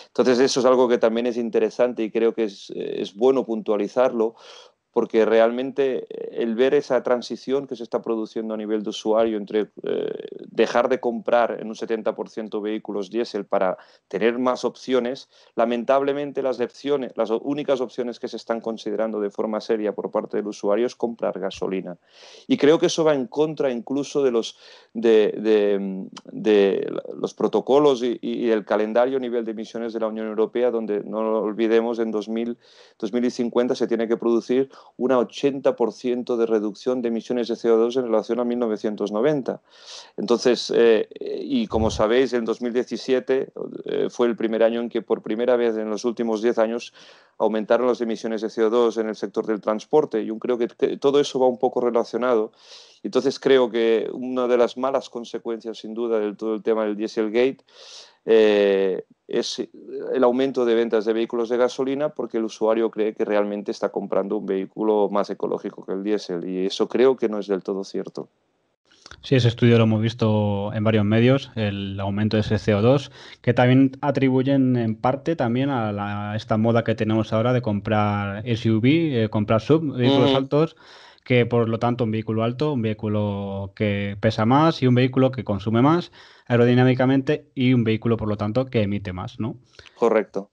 Entonces eso es algo que también es interesante y creo que es bueno puntualizarlo, porque realmente el ver esa transición que se está produciendo a nivel de usuario entre dejar de comprar en un 70% vehículos diésel para tener más opciones, lamentablemente las únicas opciones que se están considerando de forma seria por parte del usuario es comprar gasolina. Y creo que eso va en contra incluso de los protocolos y el calendario a nivel de emisiones de la Unión Europea, donde no lo olvidemos, en 2050 se tiene que producir un 80% de reducción de emisiones de CO2 en relación a 1990. Entonces, y como sabéis, en 2017 fue el primer año en que por primera vez en los últimos 10 años aumentaron las emisiones de CO2 en el sector del transporte. Yo creo que todo eso va un poco relacionado. Entonces creo que una de las malas consecuencias, sin duda, de todo el tema del Dieselgate es el aumento de ventas de vehículos de gasolina, porque el usuario cree que realmente está comprando un vehículo más ecológico que el diésel, y eso creo que no es del todo cierto. Sí, ese estudio lo hemos visto en varios medios, el aumento de ese CO2, que también atribuyen en parte también a esta moda que tenemos ahora de comprar SUV, comprar sub, vehículos altos, que por lo tanto un vehículo alto, un vehículo que pesa más y un vehículo que consume más aerodinámicamente y un vehículo por lo tanto que emite más, ¿no? Correcto.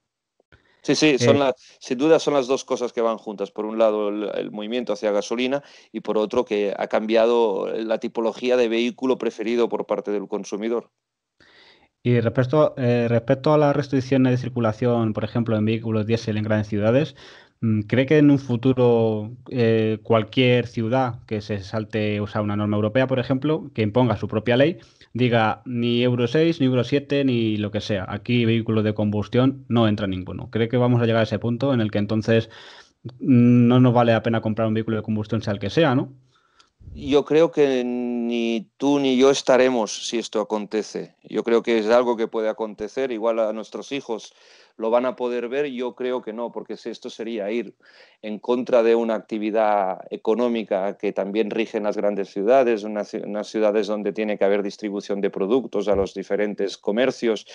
Sí, sí, Eh, sin duda son las dos cosas que van juntas. Por un lado, el movimiento hacia gasolina, y por otro, que ha cambiado la tipología de vehículo preferido por parte del consumidor. Y respecto a las restricciones de circulación, por ejemplo, en vehículos diésel en grandes ciudades, ¿cree que en un futuro cualquier ciudad que se salte usar una norma europea, por ejemplo, que imponga su propia ley, diga ni Euro 6, ni Euro 7, ni lo que sea? Aquí vehículos de combustión no entra ninguno. ¿Cree que vamos a llegar a ese punto en el que entonces no nos vale la pena comprar un vehículo de combustión, sea el que sea, ¿no? Yo creo que ni tú ni yo estaremos si esto acontece. Yo creo que es algo que puede acontecer. Igual a nuestros hijos lo van a poder ver. Yo creo que no, porque esto sería ir en contra de una actividad económica que también rige en las grandes ciudades, unas ciudades donde tiene que haber distribución de productos a los diferentes comercios,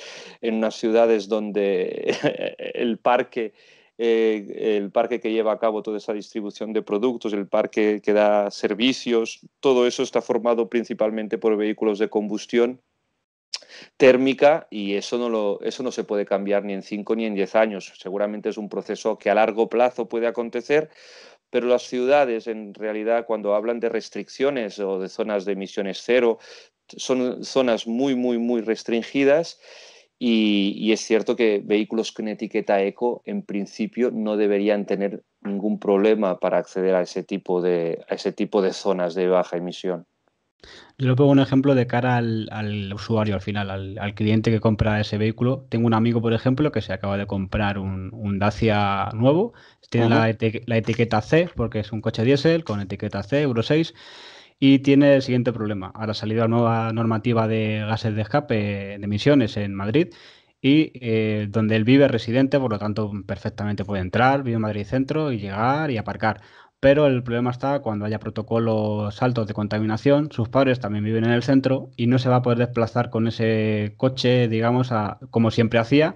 en unas ciudades donde el parque que lleva a cabo toda esa distribución de productos, el parque que da servicios, todo eso está formado principalmente por vehículos de combustión térmica, y eso no se puede cambiar ni en 5 ni en 10 años. Seguramente es un proceso que a largo plazo puede acontecer, pero las ciudades, en realidad, cuando hablan de restricciones o de zonas de emisiones cero, son zonas muy, muy, muy restringidas. Y es cierto que vehículos con etiqueta eco, en principio, no deberían tener ningún problema para acceder a ese tipo de zonas de baja emisión. Yo le pongo un ejemplo de cara al usuario, al final, al cliente que compra ese vehículo. Tengo un amigo, por ejemplo, que se acaba de comprar un Dacia nuevo. Tiene Ujú. la etiqueta C, porque es un coche diésel con etiqueta C, Euro 6, y tiene el siguiente problema. Ahora ha salido la nueva normativa de gases de escape de emisiones en Madrid, y donde él vive es residente, por lo tanto, perfectamente puede entrar, vive en Madrid Centro y llegar y aparcar. Pero el problema está cuando haya protocolos altos de contaminación. Sus padres también viven en el centro y no se va a poder desplazar con ese coche, digamos, como siempre hacía,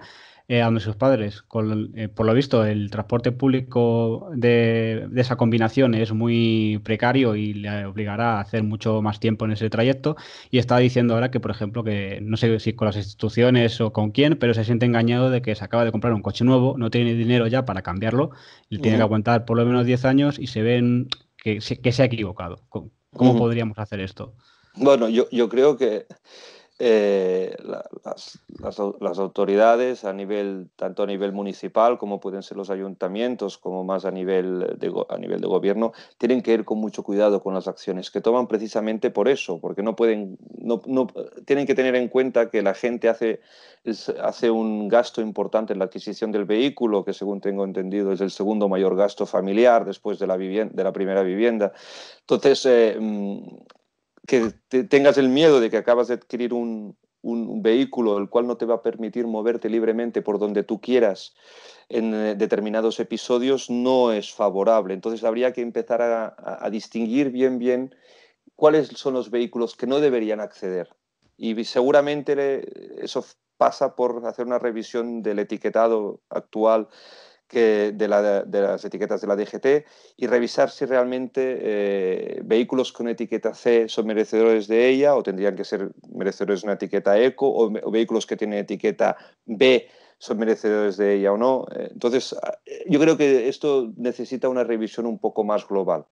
a donde sus padres. Por lo visto, el transporte público de esa combinación es muy precario y le obligará a hacer mucho más tiempo en ese trayecto. Y está diciendo ahora que, por ejemplo, que no sé si con las instituciones o con quién, pero se siente engañado de que se acaba de comprar un coche nuevo, no tiene dinero ya para cambiarlo, y tiene que Ujú, aguantar por lo menos 10 años y se ven que se ha equivocado. ¿Cómo ujú. podríamos hacer esto? Bueno, yo creo que las autoridades tanto a nivel municipal como pueden ser los ayuntamientos, como más a nivel de gobierno, tienen que ir con mucho cuidado con las acciones que toman precisamente por eso, porque tienen que tener en cuenta que la gente hace un gasto importante en la adquisición del vehículo, que según tengo entendido es el segundo mayor gasto familiar después de de la primera vivienda. Entonces, que tengas el miedo de que acabas de adquirir un vehículo el cual no te va a permitir moverte libremente por donde tú quieras en determinados episodios no es favorable. Entonces habría que empezar a distinguir bien cuáles son los vehículos que no deberían acceder. Y seguramente eso pasa por hacer una revisión del etiquetado actual de las etiquetas de la DGT y revisar si realmente vehículos con etiqueta C son merecedores de ella o tendrían que ser merecedores de una etiqueta eco o vehículos que tienen etiqueta B son merecedores de ella o no. Entonces, yo creo que esto necesita una revisión un poco más global.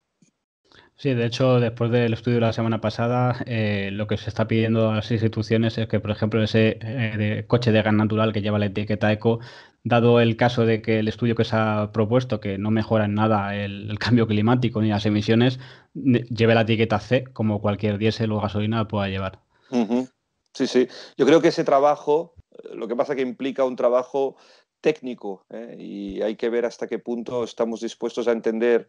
Sí, de hecho, después del estudio de la semana pasada, lo que se está pidiendo a las instituciones es que, por ejemplo, ese coche de gas natural que lleva la etiqueta eco, dado el caso de que el estudio que se ha propuesto, que no mejora en nada el cambio climático ni las emisiones, lleve la etiqueta C, como cualquier diésel o gasolina pueda llevar. Ujú. Sí, sí. Yo creo que ese trabajo, lo que pasa que implica un trabajo técnico, y hay que ver hasta qué punto estamos dispuestos a entender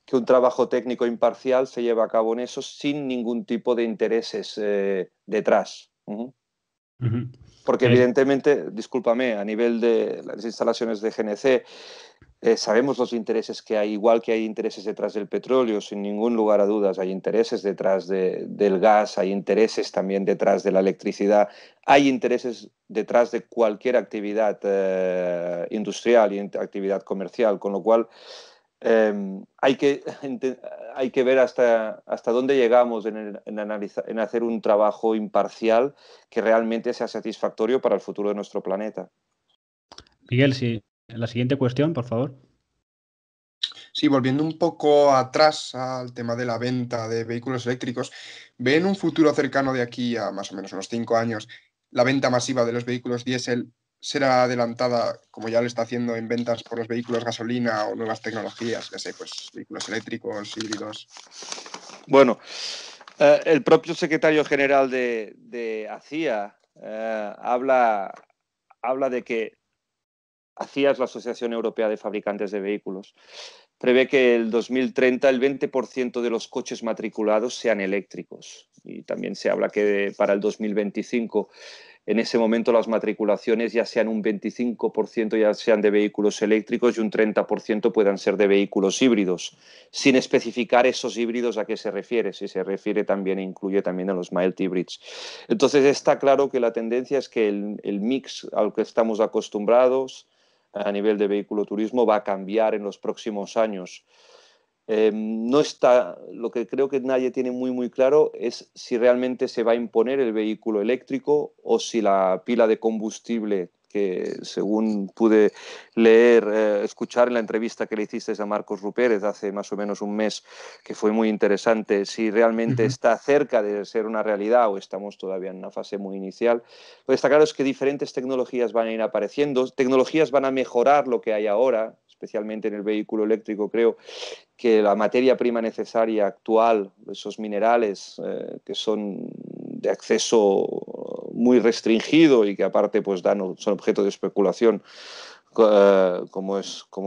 que un trabajo técnico imparcial se lleva a cabo en eso sin ningún tipo de intereses detrás. Ujú. Ujú. Porque Es- evidentemente, discúlpame, a nivel de las instalaciones de GNC, sabemos los intereses que hay, igual que hay intereses detrás del petróleo, sin ningún lugar a dudas, hay intereses detrás del gas, hay intereses también detrás de la electricidad, hay intereses detrás de cualquier actividad industrial y actividad comercial, con lo cual hay hay que ver hasta dónde llegamos en hacer un trabajo imparcial que realmente sea satisfactorio para el futuro de nuestro planeta. Miguel, sí. La siguiente cuestión, por favor. Sí, volviendo un poco atrás al tema de la venta de vehículos eléctricos, ¿ve en un futuro cercano de aquí a más o menos unos 5 años la venta masiva de los vehículos diésel será adelantada, como ya lo está haciendo en ventas por los vehículos gasolina o nuevas tecnologías, ya sé, pues vehículos eléctricos, híbridos? Bueno, el propio secretario general de ACIA habla de que ACIA es la Asociación Europea de Fabricantes de Vehículos. Prevé que el 2030 el 20% de los coches matriculados sean eléctricos. Y también se habla que para el 2025 en ese momento las matriculaciones ya sean un 25% ya sean de vehículos eléctricos y un 30% puedan ser de vehículos híbridos, sin especificar esos híbridos a qué se refiere, si se refiere también, incluye también a los mild hybrids. Entonces está claro que la tendencia es que el mix al que estamos acostumbrados a nivel de vehículo turismo va a cambiar en los próximos años. No está, lo que creo que nadie tiene muy claro es si realmente se va a imponer el vehículo eléctrico o si la pila de combustible, que según pude leer, escuchar en la entrevista que le hiciste a Marcos Rupérez hace más o menos un mes, que fue muy interesante, si realmente Ujú. está cerca de ser una realidad o estamos todavía en una fase muy inicial. Lo que está claro es que diferentes tecnologías van a ir apareciendo, tecnologías van a mejorar lo que hay ahora, especialmente en el vehículo eléctrico, creo, que la materia prima necesaria actual, esos minerales que son de acceso muy restringido y que aparte pues son objeto de especulación, como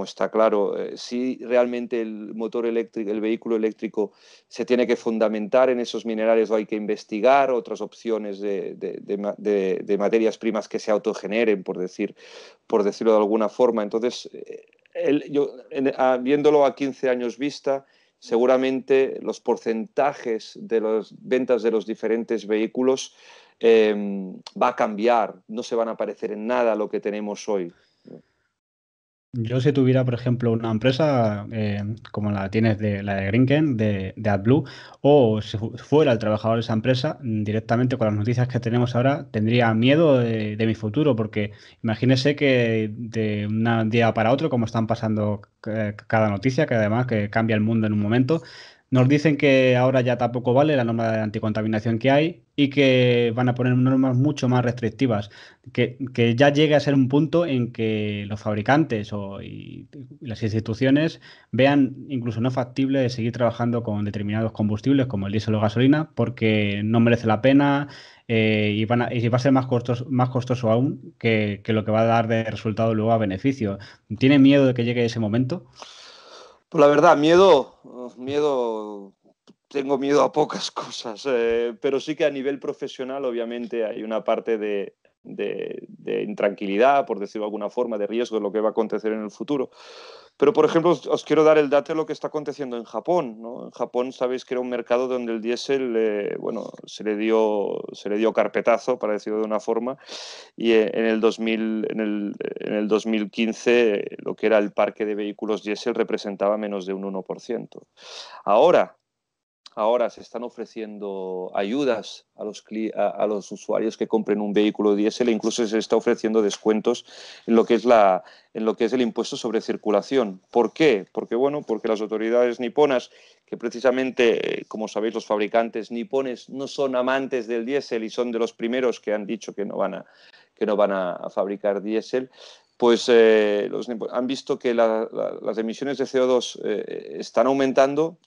está claro, si realmente el motor eléctrico, el vehículo eléctrico se tiene que fundamentar en esos minerales o hay que investigar otras opciones de materias primas que se autogeneren, por decirlo de alguna forma. Entonces, viéndolo a 15 años vista, seguramente los porcentajes de las ventas de los diferentes vehículos va a cambiar, no se van a parecer en nada a lo que tenemos hoy. Yo si tuviera, por ejemplo, una empresa como la tienes la de Grinken, de AdBlue, o si fuera el trabajador de esa empresa, directamente con las noticias que tenemos ahora, tendría miedo de mi futuro, porque imagínese que de un día para otro, como están pasando cada noticia, que además que cambia el mundo en un momento, nos dicen que ahora ya tampoco vale la norma de anticontaminación que hay y que van a poner normas mucho más restrictivas que ya llegue a ser un punto en que los fabricantes y las instituciones vean incluso no factible seguir trabajando con determinados combustibles como el diésel o gasolina porque no merece la pena y va a ser más costoso aún que lo que va a dar de resultado luego a beneficio. ¿Tiene miedo de que llegue ese momento? Pues la verdad, miedo, tengo miedo a pocas cosas, pero sí que a nivel profesional obviamente hay una parte de intranquilidad, por decirlo de alguna forma, de riesgo de lo que va a acontecer en el futuro. Pero, por ejemplo, os quiero dar el dato de lo que está aconteciendo en Japón, ¿no? En Japón sabéis que era un mercado donde el diésel, bueno, se le dio carpetazo, para decirlo de una forma, y en el 2000, en el 2015 lo que era el parque de vehículos diésel representaba menos de un 1%. Ahora, Ahora se están ofreciendo ayudas a los usuarios que compren un vehículo diésel e incluso se está ofreciendo descuentos en lo que es en lo que es el impuesto sobre circulación. ¿Por qué? Porque, bueno, porque las autoridades niponas, que precisamente, como sabéis, los fabricantes nipones no son amantes del diésel y son de los primeros que han dicho que no van a fabricar diésel, pues han visto que las emisiones de CO2 están aumentando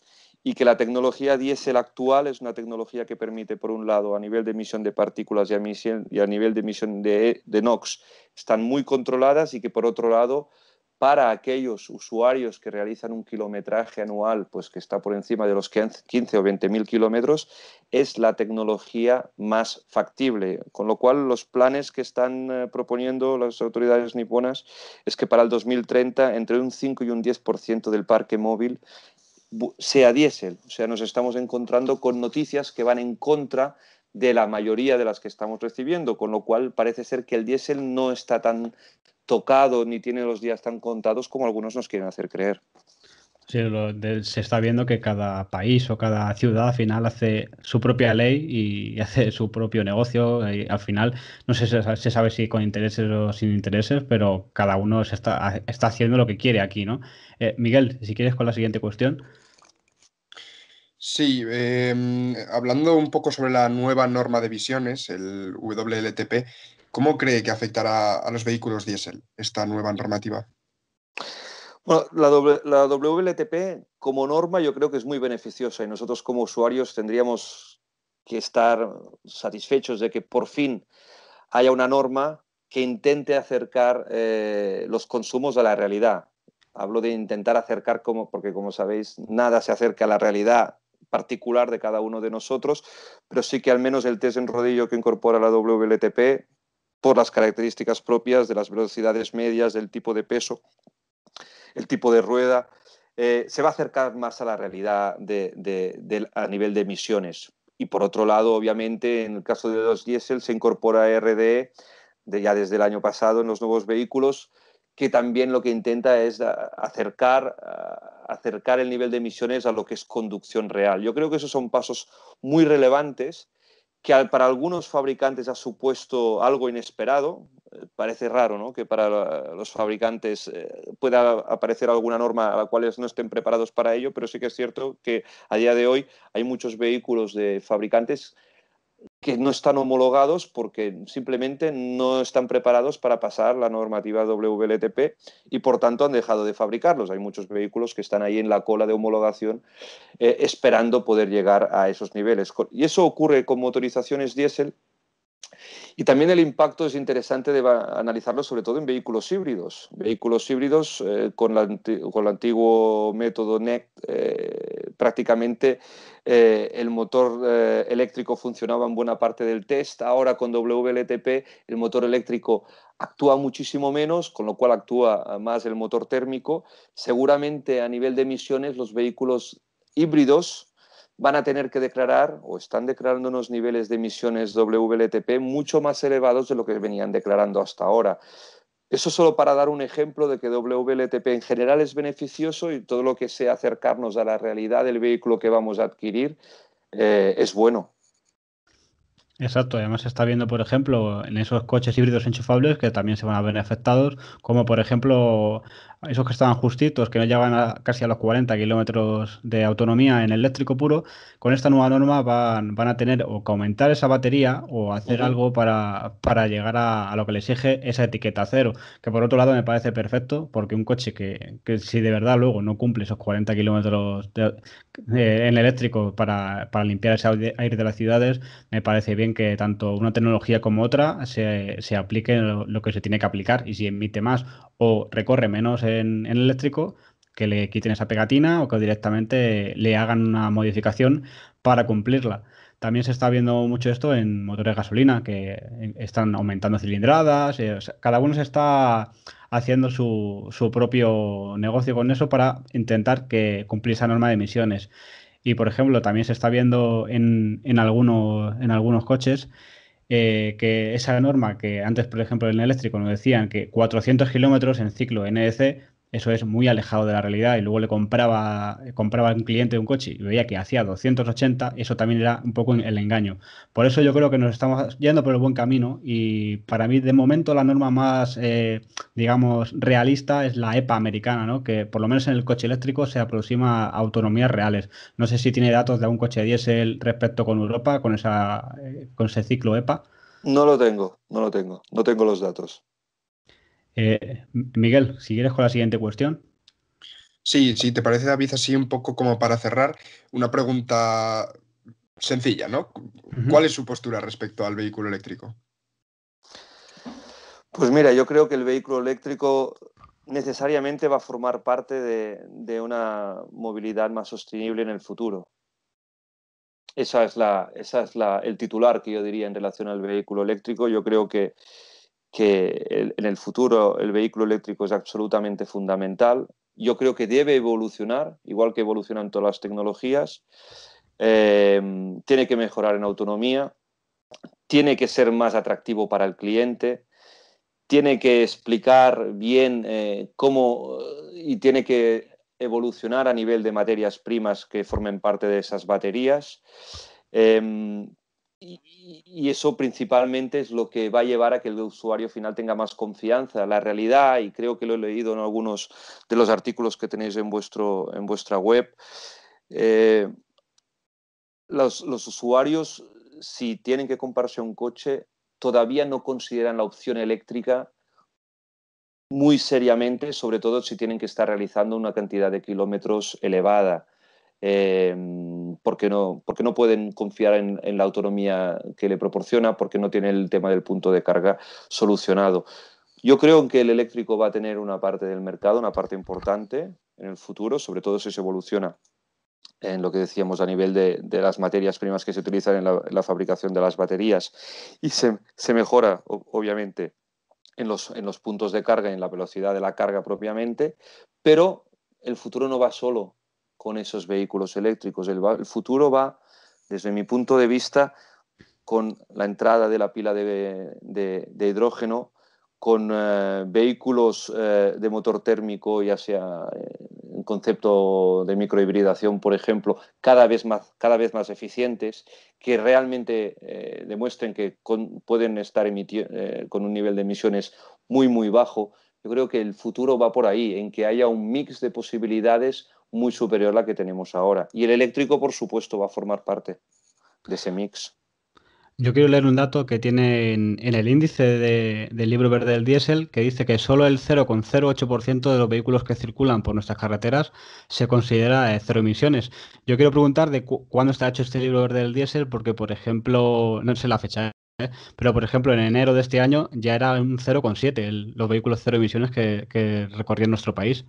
y que la tecnología diésel actual es una tecnología que permite, por un lado, a nivel de emisión de partículas y a nivel de emisión de NOx, están muy controladas y que, por otro lado, para aquellos usuarios que realizan un kilometraje anual pues que está por encima de los 15 o 20.000 kilómetros, es la tecnología más factible. Con lo cual, los planes que están proponiendo las autoridades niponas es que para el 2030 entre un 5 y un 10% del parque móvil sea diésel. O sea, nos estamos encontrando con noticias que van en contra de la mayoría de las que estamos recibiendo, con lo cual parece ser que el diésel no está tan tocado ni tiene los días tan contados como algunos nos quieren hacer creer. Sí, se está viendo que cada país o cada ciudad al final hace su propia ley y hace su propio negocio. Y al final, no sé si se sabe si con intereses o sin intereses, pero cada uno está haciendo lo que quiere aquí, ¿no? Miguel, si quieres con la siguiente cuestión. Sí, hablando un poco sobre la nueva norma de emisiones, el WLTP, ¿cómo cree que afectará a los vehículos diésel esta nueva normativa? Bueno, la WLTP como norma yo creo que es muy beneficiosa y nosotros como usuarios tendríamos que estar satisfechos de que por fin haya una norma que intente acercar los consumos a la realidad. Hablo de intentar acercar, porque como sabéis, nada se acerca a la realidad particular de cada uno de nosotros, pero sí que al menos el test en rodillo que incorpora la WLTP, por las características propias de las velocidades medias, del tipo de peso, el tipo de rueda, se va a acercar más a la realidad a nivel de emisiones. Y por otro lado, obviamente, en el caso de los diésel se incorpora RDE ya desde el año pasado en los nuevos vehículos, que también lo que intenta es acercar el nivel de emisiones a lo que es conducción real. Yo creo que esos son pasos muy relevantes que para algunos fabricantes ha supuesto algo inesperado. Parece raro, ¿no?, que para los fabricantes pueda aparecer alguna norma a la cual no estén preparados para ello, pero sí que es cierto que a día de hoy hay muchos vehículos de fabricantes que no están homologados porque simplemente no están preparados para pasar la normativa WLTP y por tanto han dejado de fabricarlos. Hay muchos vehículos que están ahí en la cola de homologación esperando poder llegar a esos niveles. Y eso ocurre con motorizaciones diésel. Y también el impacto es interesante de analizarlo sobre todo en vehículos híbridos. Vehículos híbridos con el antiguo método NEC prácticamente el motor eléctrico funcionaba en buena parte del test. Ahora con WLTP el motor eléctrico actúa muchísimo menos, con lo cual actúa más el motor térmico. Seguramente a nivel de emisiones los vehículos híbridos van a tener que declarar o están declarando unos niveles de emisiones WLTP mucho más elevados de lo que venían declarando hasta ahora. Eso solo para dar un ejemplo de que WLTP en general es beneficioso y todo lo que sea acercarnos a la realidad del vehículo que vamos a adquirir es bueno. Exacto, además se está viendo, por ejemplo, en esos coches híbridos enchufables que también se van a ver afectados, como por ejemplo esos que estaban justitos, que no llegan casi a los 40 kilómetros de autonomía en eléctrico puro, con esta nueva norma van a tener o que aumentar esa batería o hacer algo para llegar a lo que le exige esa etiqueta cero, que por otro lado me parece perfecto, porque un coche que si de verdad luego no cumple esos 40 kilómetros en eléctrico para limpiar ese aire de las ciudades, me parece bien que tanto una tecnología como otra se aplique lo que se tiene que aplicar. Y si emite más o recorre menos en eléctrico, que le quiten esa pegatina o que directamente le hagan una modificación para cumplirla. También se está viendo mucho esto en motores de gasolina, que están aumentando cilindradas. O sea, cada uno se está haciendo su propio negocio con eso para intentar cumplir esa norma de emisiones. Y, por ejemplo, también se está viendo en algunos coches que esa norma que antes, por ejemplo, en eléctrico nos decían que 400 kilómetros en ciclo NEC, eso es muy alejado de la realidad. Y luego compraba a un cliente un coche y veía que hacía 280, eso también era un poco el engaño. Por eso yo creo que nos estamos yendo por el buen camino y para mí, de momento, la norma más, digamos, realista es la EPA americana, ¿no? Que por lo menos en el coche eléctrico se aproxima a autonomías reales. No sé si tiene datos de algún coche diésel respecto con Europa, con ese ciclo EPA. No lo tengo, no lo tengo, no tengo los datos. Miguel, si quieres con la siguiente cuestión. Sí, sí, ¿te parece, David, así un poco como para cerrar? Una pregunta sencilla, ¿no? Ujú. ¿Cuál es su postura respecto al vehículo eléctrico? Pues mira, yo creo que el vehículo eléctrico necesariamente va a formar parte de una movilidad más sostenible en el futuro. El titular que yo diría en relación al vehículo eléctrico. Yo creo que en el futuro el vehículo eléctrico es absolutamente fundamental. Yo creo que debe evolucionar, igual que evolucionan todas las tecnologías. Tiene que mejorar en autonomía, tiene que ser más atractivo para el cliente, tiene que explicar bien cómo y tiene que evolucionar a nivel de materias primas que formen parte de esas baterías. Eh, y eso principalmente es lo que va a llevar a que el usuario final tenga más confianza. La realidad, y creo que lo he leído en algunos de los artículos que tenéis en vuestra web, eh, los usuarios, si tienen que comprarse un coche, todavía no consideran la opción eléctrica muy seriamente, sobre todo si tienen que estar realizando una cantidad de kilómetros elevada, eh, porque no pueden confiar en la autonomía que le proporciona, porque no tienen el tema del punto de carga solucionado. Yo creo que el eléctrico va a tener una parte del mercado, una parte importante en el futuro, sobre todo si se evoluciona en lo que decíamos a nivel de las materias primas que se utilizan en la fabricación de las baterías y se mejora, obviamente, en los puntos de carga y en la velocidad de la carga propiamente, pero el futuro no va solo con esos vehículos eléctricos, el futuro va, desde mi punto de vista, con la entrada de la pila de hidrógeno, con vehículos de motor térmico, ya sea en concepto de microhibridación, por ejemplo, cada vez más eficientes, que realmente demuestren que pueden estar con un nivel de emisiones muy, muy bajo. Yo creo que el futuro va por ahí, en que haya un mix de posibilidades muy superior a la que tenemos ahora. Y el eléctrico, por supuesto, va a formar parte de ese mix. Yo quiero leer un dato que tiene en el índice del libro verde del diésel, que dice que solo el 0,08% de los vehículos que circulan por nuestras carreteras se considera cero emisiones. Yo quiero preguntar de cuándo está hecho este libro verde del diésel, porque, por ejemplo, no sé la fecha, pero, por ejemplo, en enero de este año ya era un 0,7 los vehículos cero emisiones que recorrían nuestro país.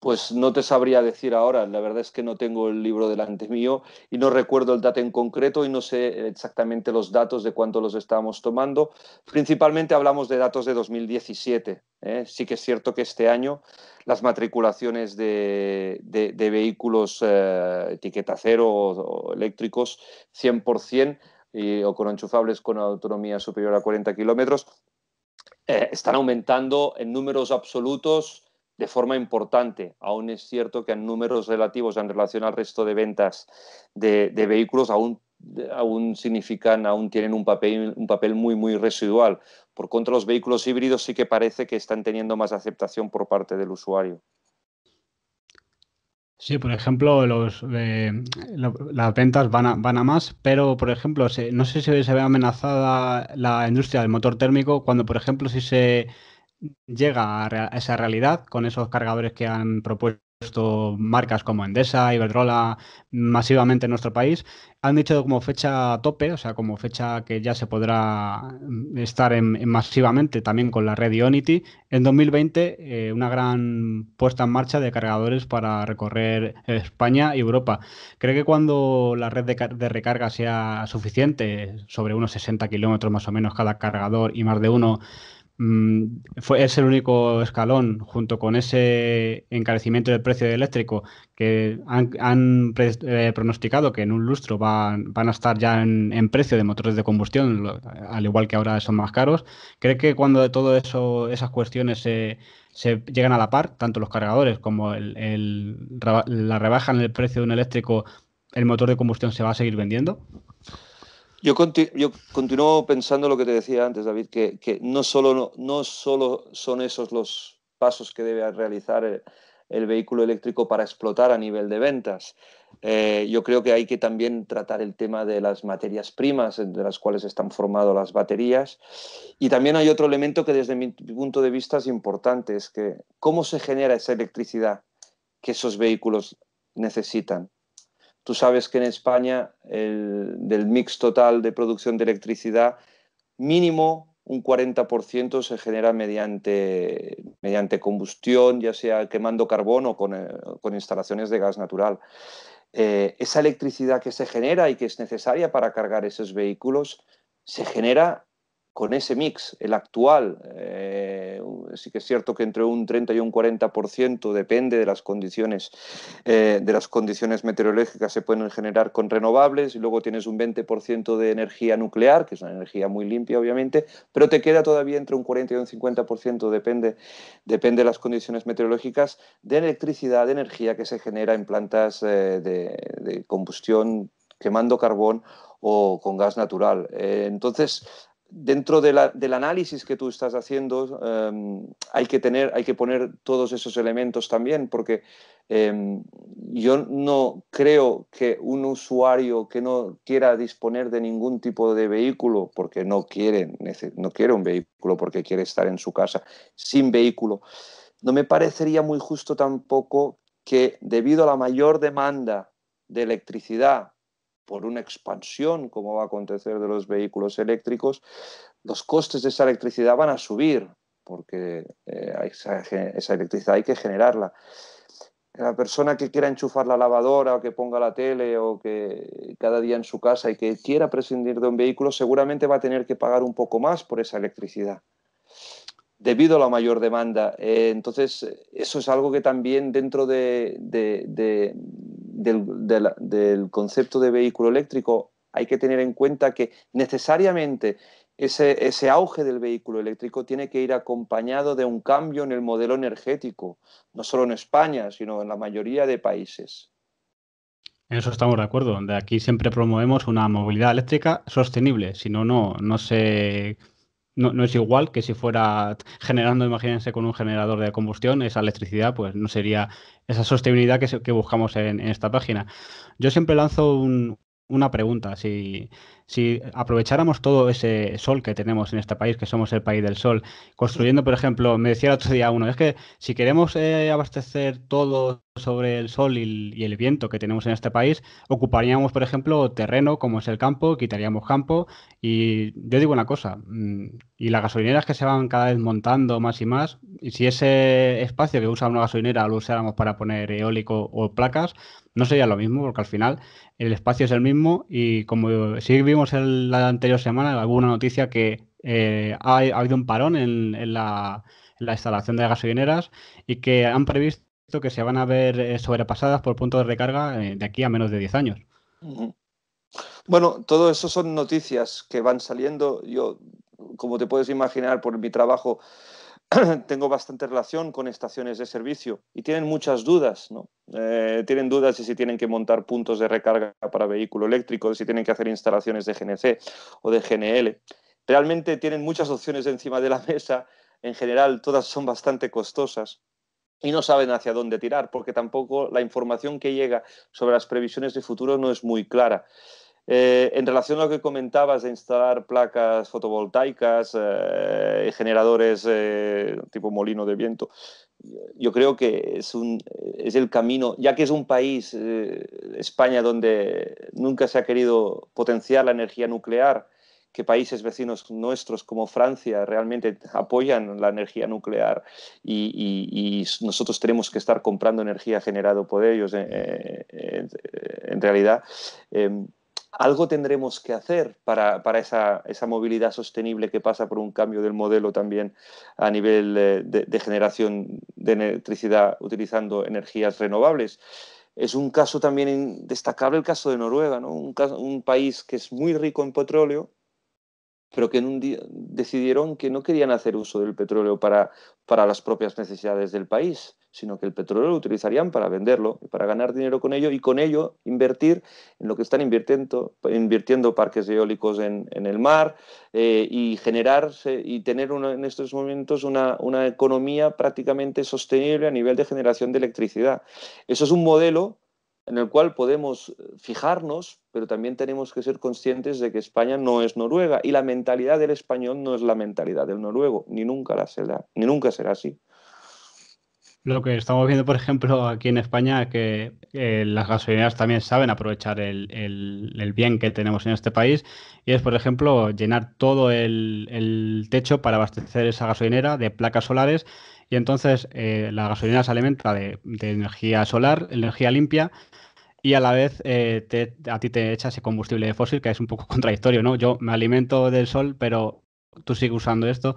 Pues no te sabría decir ahora, la verdad es que no tengo el libro delante mío y no recuerdo el dato en concreto y no sé exactamente los datos de cuánto los estábamos tomando. Principalmente hablamos de datos de 2017. Sí que es cierto que este año las matriculaciones de vehículos etiqueta cero o eléctricos 100% o con enchufables con autonomía superior a 40 kilómetros están aumentando en números absolutos de forma importante. Aún es cierto que en números relativos en relación al resto de ventas de vehículos aún tienen un papel muy, muy residual. Por contra, los vehículos híbridos sí que parece que están teniendo más aceptación por parte del usuario. Sí, por ejemplo, las ventas van a más, pero, por ejemplo, no sé si se ve amenazada la industria del motor térmico cuando, por ejemplo, si se llega a esa realidad con esos cargadores que han propuesto marcas como Endesa, Iberdrola masivamente en nuestro país, han dicho como fecha tope, o sea, como fecha que ya se podrá estar masivamente también con la red Ionity en 2020, una gran puesta en marcha de cargadores para recorrer España y Europa. ¿Cree que cuando la red de recarga sea suficiente, sobre unos 60 kilómetros más o menos cada cargador y más de uno, es el único escalón junto con ese encarecimiento del precio del eléctrico que han pronosticado que en un lustro van a estar ya en precio de motores de combustión, al igual que ahora son más caros? ¿Cree que cuando de todo eso, esas cuestiones se llegan a la par, tanto los cargadores como la rebaja en el precio de un eléctrico, el motor de combustión se va a seguir vendiendo? Yo continúo pensando lo que te decía antes, David, que no solo son esos los pasos que debe realizar el vehículo eléctrico para explotar a nivel de ventas. Yo creo que hay que también tratar el tema de las materias primas de las cuales están formadas las baterías. Y también hay otro elemento que desde mi punto de vista es importante, es que cómo se genera esa electricidad que esos vehículos necesitan. Tú sabes que en España del mix total de producción de electricidad, mínimo un 40% se genera mediante combustión, ya sea quemando carbón o con instalaciones de gas natural. Esa electricidad que se genera y que es necesaria para cargar esos vehículos se genera con ese mix, el actual. Sí que es cierto que entre un 30 y un 40% depende de las condiciones meteorológicas, se pueden generar con renovables, y luego tienes un 20% de energía nuclear, que es una energía muy limpia obviamente, pero te queda todavía entre un 40 y un 50%, depende de las condiciones meteorológicas, de electricidad, de energía que se genera en plantas de combustión quemando carbón o con gas natural. Entonces, dentro del análisis que tú estás haciendo, hay que poner todos esos elementos también, porque yo no creo que un usuario que no quiera disponer de ningún tipo de vehículo, porque no quiere un vehículo, porque quiere estar en su casa sin vehículo, no me parecería muy justo tampoco que, debido a la mayor demanda de electricidad por una expansión, como va a acontecer, de los vehículos eléctricos, los costes de esa electricidad van a subir, porque esa electricidad hay que generarla. La persona que quiera enchufar la lavadora o que ponga la tele o que cada día en su casa y que quiera prescindir de un vehículo, seguramente va a tener que pagar un poco más por esa electricidad, debido a la mayor demanda. Entonces, eso es algo que también dentro del concepto de vehículo eléctrico hay que tener en cuenta, que necesariamente ese auge del vehículo eléctrico tiene que ir acompañado de un cambio en el modelo energético, no solo en España, sino en la mayoría de países. En eso estamos de acuerdo. De aquí siempre promovemos una movilidad eléctrica sostenible. Si no, no es igual que si fuera generando, imagínense, con un generador de combustión, esa electricidad, pues no sería esa sostenibilidad que buscamos en esta página. Yo siempre lanzo una pregunta. Si aprovecháramos todo ese sol que tenemos en este país, que somos el país del sol, construyendo, por ejemplo, me decía el otro día uno, es que si queremos abastecer todo sobre el sol y el viento que tenemos en este país, ocuparíamos, por ejemplo, terreno como es el campo, quitaríamos campo. Y yo digo una cosa, y las gasolineras que se van cada vez montando más y más, y si ese espacio que usa una gasolinera lo usáramos para poner eólico o placas, no sería lo mismo, porque al final el espacio es el mismo. Y como sí vimos la anterior semana, alguna noticia que ha habido un parón en la instalación de gasolineras y que han previsto que se van a ver sobrepasadas por puntos de recarga de aquí a menos de 10 años. Bueno, todo eso son noticias que van saliendo. Yo como te puedes imaginar, por mi trabajo, tengo bastante relación con estaciones de servicio y tienen muchas dudas, ¿no? Tienen dudas de si tienen que montar puntos de recarga para vehículo eléctrico, de si tienen que hacer instalaciones de GNC o de GNL. Realmente tienen muchas opciones encima de la mesa. En general, todas son bastante costosas y no saben hacia dónde tirar, porque tampoco la información que llega sobre las previsiones de futuro no es muy clara. En relación a lo que comentabas de instalar placas fotovoltaicas, generadores tipo molino de viento, yo creo que es el camino, ya que es un país, España, donde nunca se ha querido potenciar la energía nuclear, que países vecinos nuestros como Francia realmente apoyan la energía nuclear y nosotros tenemos que estar comprando energía generada por ellos en realidad. Algo tendremos que hacer para esa movilidad sostenible que pasa por un cambio del modelo también a nivel de generación de electricidad utilizando energías renovables. Es un caso también destacable el caso de Noruega, ¿no? Un país que es muy rico en petróleo, pero que en un día decidieron que no querían hacer uso del petróleo para las propias necesidades del país, sino que el petróleo lo utilizarían para venderlo, para ganar dinero con ello y con ello invertir en lo que están invirtiendo parques eólicos en el mar y generarse y tener en estos momentos una economía prácticamente sostenible a nivel de generación de electricidad. Eso es un modelo en el cual podemos fijarnos, pero también tenemos que ser conscientes de que España no es Noruega y la mentalidad del español no es la mentalidad del noruego, ni nunca será así. Lo que estamos viendo, por ejemplo, aquí en España, es que las gasolineras también saben aprovechar el bien que tenemos en este país y es, por ejemplo, llenar todo el techo para abastecer esa gasolinera de placas solares y entonces la gasolinera se alimenta de energía solar, energía limpia y a la vez a ti te echa ese combustible fósil que es un poco contradictorio, ¿no? Yo me alimento del sol, pero tú sigues usando esto.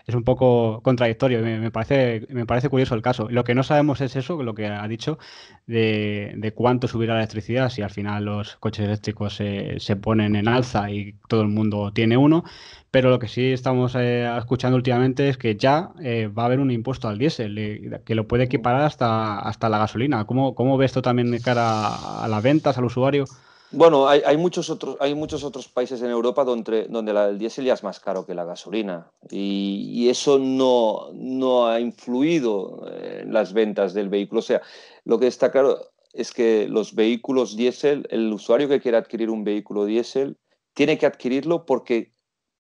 Es un poco contradictorio. Me parece curioso el caso. Lo que no sabemos es eso, lo que ha dicho, de cuánto subirá la electricidad si al final los coches eléctricos se ponen en alza y todo el mundo tiene uno. Pero lo que sí estamos escuchando últimamente es que ya va a haber un impuesto al diésel, que lo puede equiparar hasta la gasolina. ¿Cómo ves esto también de cara a las ventas, al usuario? Bueno, hay muchos otros países en Europa donde el diésel ya es más caro que la gasolina y eso no ha influido en las ventas del vehículo. O sea, lo que está claro es que los vehículos diésel, el usuario que quiera adquirir un vehículo diésel, tiene que adquirirlo porque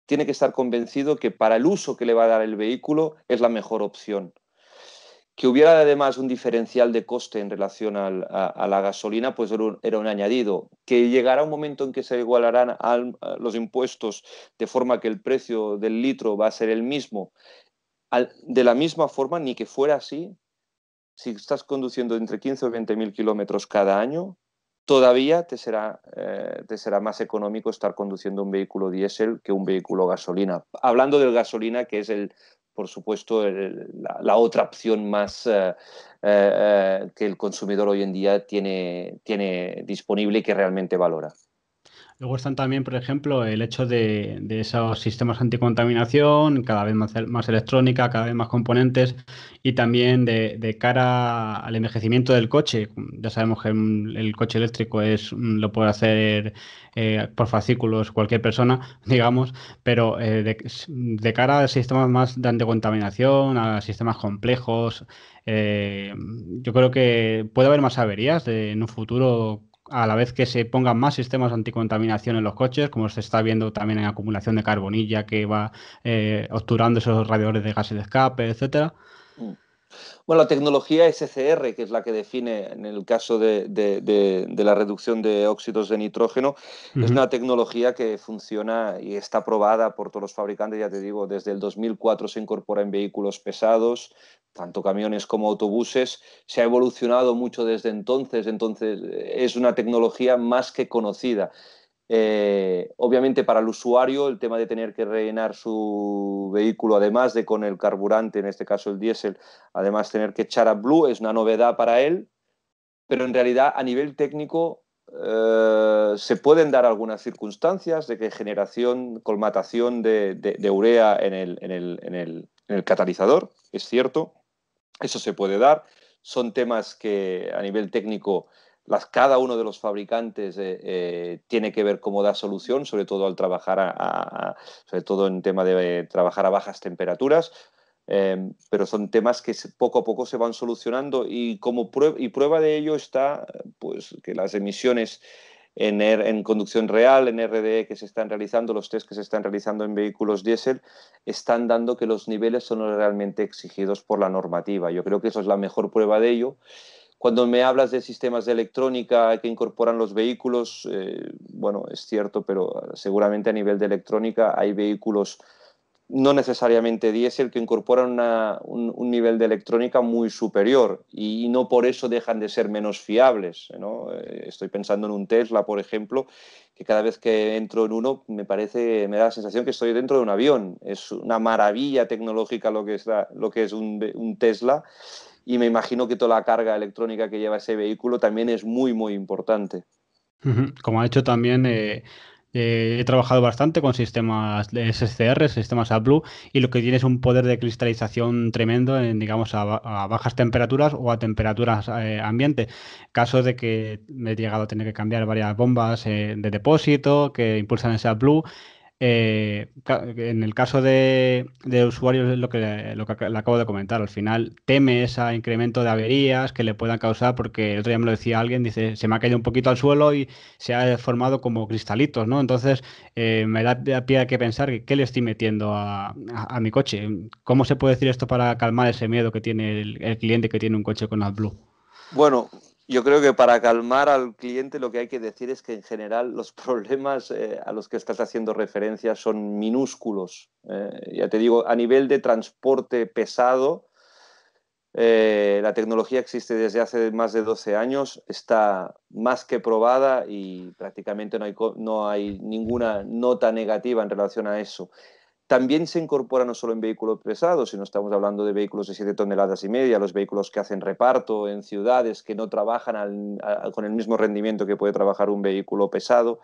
tiene que estar convencido que para el uso que le va a dar el vehículo es la mejor opción. Que hubiera además un diferencial de coste en relación a la gasolina, pues era un añadido. Que llegara un momento en que se igualarán los impuestos de forma que el precio del litro va a ser el mismo, de la misma forma, ni que fuera así, si estás conduciendo entre 15 o 20 mil kilómetros cada año, todavía te será más económico estar conduciendo un vehículo diésel que un vehículo gasolina. Hablando del gasolina, que es por supuesto, la otra opción más que el consumidor hoy en día tiene disponible y que realmente valora. Luego están también, por ejemplo, el hecho de esos sistemas anticontaminación, cada vez más electrónica, cada vez más componentes, y también de cara al envejecimiento del coche. Ya sabemos que el coche eléctrico lo puede hacer por fascículos cualquier persona, digamos, pero de cara a sistemas más de anticontaminación, a sistemas complejos, yo creo que puede haber más averías en un futuro a la vez que se pongan más sistemas anticontaminación en los coches, como se está viendo también en acumulación de carbonilla que va obturando esos radiadores de gases de escape, etcétera. Bueno, la tecnología SCR, que es la que define en el caso de la reducción de óxidos de nitrógeno, es Ujú. una tecnología que funciona y está aprobada por todos los fabricantes, ya te digo, desde el 2004 se incorpora en vehículos pesados, tanto camiones como autobuses, se ha evolucionado mucho desde entonces es una tecnología más que conocida. Obviamente para el usuario el tema de tener que rellenar su vehículo, además de con el carburante, en este caso el diésel, además tener que echar a Blue es una novedad para él, pero en realidad a nivel técnico se pueden dar algunas circunstancias de que colmatación de urea en el catalizador, es cierto, eso se puede dar. Son temas que a nivel técnico cada uno de los fabricantes tiene que ver cómo da solución, sobre todo al trabajar sobre todo en tema de trabajar a bajas temperaturas. Pero son temas que poco a poco se van solucionando y prueba de ello está pues, que las emisiones en conducción real, en RDE que se están realizando, los test que se están realizando en vehículos diésel, están dando que los niveles son los realmente exigidos por la normativa. Yo creo que eso es la mejor prueba de ello. Cuando me hablas de sistemas de electrónica que incorporan los vehículos, bueno, es cierto, pero seguramente a nivel de electrónica hay vehículos no necesariamente diésel, que incorporan un nivel de electrónica muy superior y no por eso dejan de ser menos fiables, ¿no? Estoy pensando en un Tesla, por ejemplo, que cada vez que entro en uno me da la sensación que estoy dentro de un avión. Es una maravilla tecnológica lo que es un Tesla, y me imagino que toda la carga electrónica que lleva ese vehículo también es muy, muy importante. Como ha hecho también, he trabajado bastante con sistemas de SCR, sistemas AdBlue, y lo que tiene es un poder de cristalización tremendo en, digamos, a bajas temperaturas o a temperaturas ambiente. Caso de que me he llegado a tener que cambiar varias bombas de depósito que impulsan ese AdBlue. En el caso de usuarios es lo que le acabo de comentar. Al final teme ese incremento de averías que le puedan causar, porque el otro día me lo decía alguien, dice, se me ha caído un poquito al suelo y se ha formado como cristalitos, ¿no? Entonces me da pie a que pensar que qué le estoy metiendo a mi coche. ¿Cómo se puede decir esto para calmar ese miedo que tiene el cliente que tiene un coche con AdBlue? Bueno, yo creo que para calmar al cliente lo que hay que decir es que en general los problemas a los que estás haciendo referencia son minúsculos. Ya te digo, a nivel de transporte pesado, la tecnología existe desde hace más de 12 años, está más que probada y prácticamente no hay ninguna nota negativa en relación a eso. También se incorpora no solo en vehículos pesados, sino estamos hablando de vehículos de 7,5 toneladas, los vehículos que hacen reparto en ciudades que no trabajan con el mismo rendimiento que puede trabajar un vehículo pesado.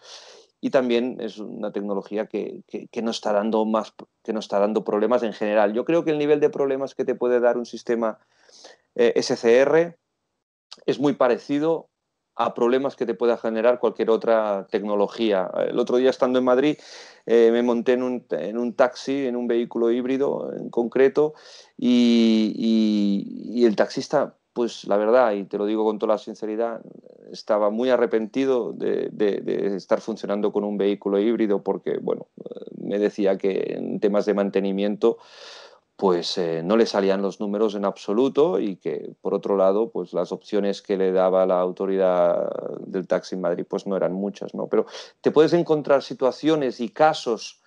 Y también es una tecnología que no está dando problemas en general. Yo creo que el nivel de problemas que te puede dar un sistema SCR es muy parecido a problemas que te pueda generar cualquier otra tecnología. El otro día, estando en Madrid, me monté en un taxi, en un vehículo híbrido en concreto, y el taxista, pues la verdad, y te lo digo con toda la sinceridad, estaba muy arrepentido de estar funcionando con un vehículo híbrido, porque, bueno, me decía que en temas de mantenimiento pues no le salían los números en absoluto, y que, por otro lado, pues las opciones que le daba la autoridad del taxi en Madrid pues no eran muchas, ¿no? Pero te puedes encontrar situaciones y casos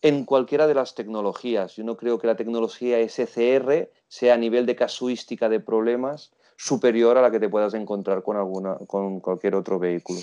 en cualquiera de las tecnologías. Yo no creo que la tecnología SCR sea, a nivel de casuística de problemas, superior a la que te puedas encontrar con cualquier otro vehículo.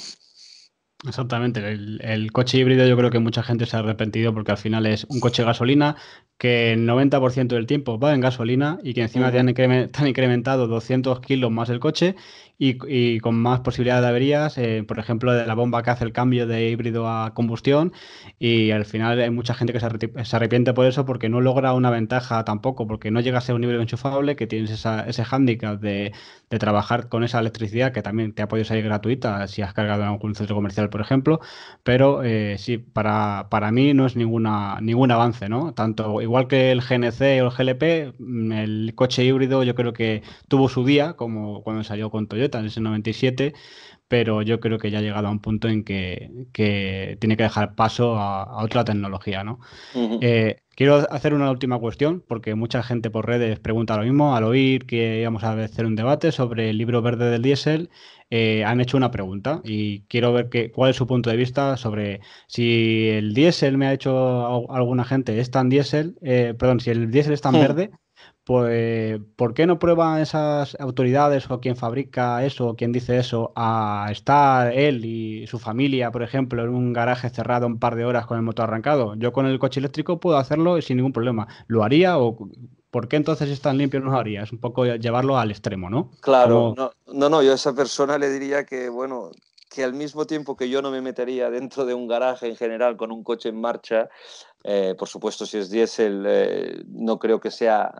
Exactamente, el coche híbrido yo creo que mucha gente se ha arrepentido, porque al final es un coche de gasolina que el 90% del tiempo va en gasolina y que encima te han incrementado 200 kilos más el coche y con más posibilidades de averías, por ejemplo, de la bomba que hace el cambio de híbrido a combustión, y al final hay mucha gente que se arrepiente por eso, porque no logra una ventaja tampoco, porque no llega a ser un híbrido enchufable, que tienes ese hándicap de trabajar con esa electricidad que también te ha podido salir gratuita si has cargado en algún centro comercial, por ejemplo, pero sí, para mí no es ningún avance, ¿no? Tanto igual que el GNC o el GLP, el coche híbrido yo creo que tuvo su día, como cuando salió con Toyota en ese 97, pero yo creo que ya ha llegado a un punto en que tiene que dejar paso a otra tecnología, ¿no? Quiero hacer una última cuestión, porque mucha gente por redes pregunta lo mismo. Al oír que íbamos a hacer un debate sobre el libro verde del diésel, han hecho una pregunta y quiero ver cuál es su punto de vista sobre si el diésel, me ha hecho alguna gente, es tan diésel, perdón, si el diésel es tan verde, pues ¿por qué no prueban esas autoridades o quien fabrica eso o quien dice eso a estar él y su familia, por ejemplo, en un garaje cerrado un par de horas con el motor arrancado? Yo con el coche eléctrico puedo hacerlo sin ningún problema. ¿Lo haría o por qué entonces es tan limpio no lo haría? Es un poco llevarlo al extremo, ¿no? Claro, Como no, yo a esa persona le diría que, bueno, que al mismo tiempo que yo no me metería dentro de un garaje en general con un coche en marcha, por supuesto, si es diésel, no creo que sea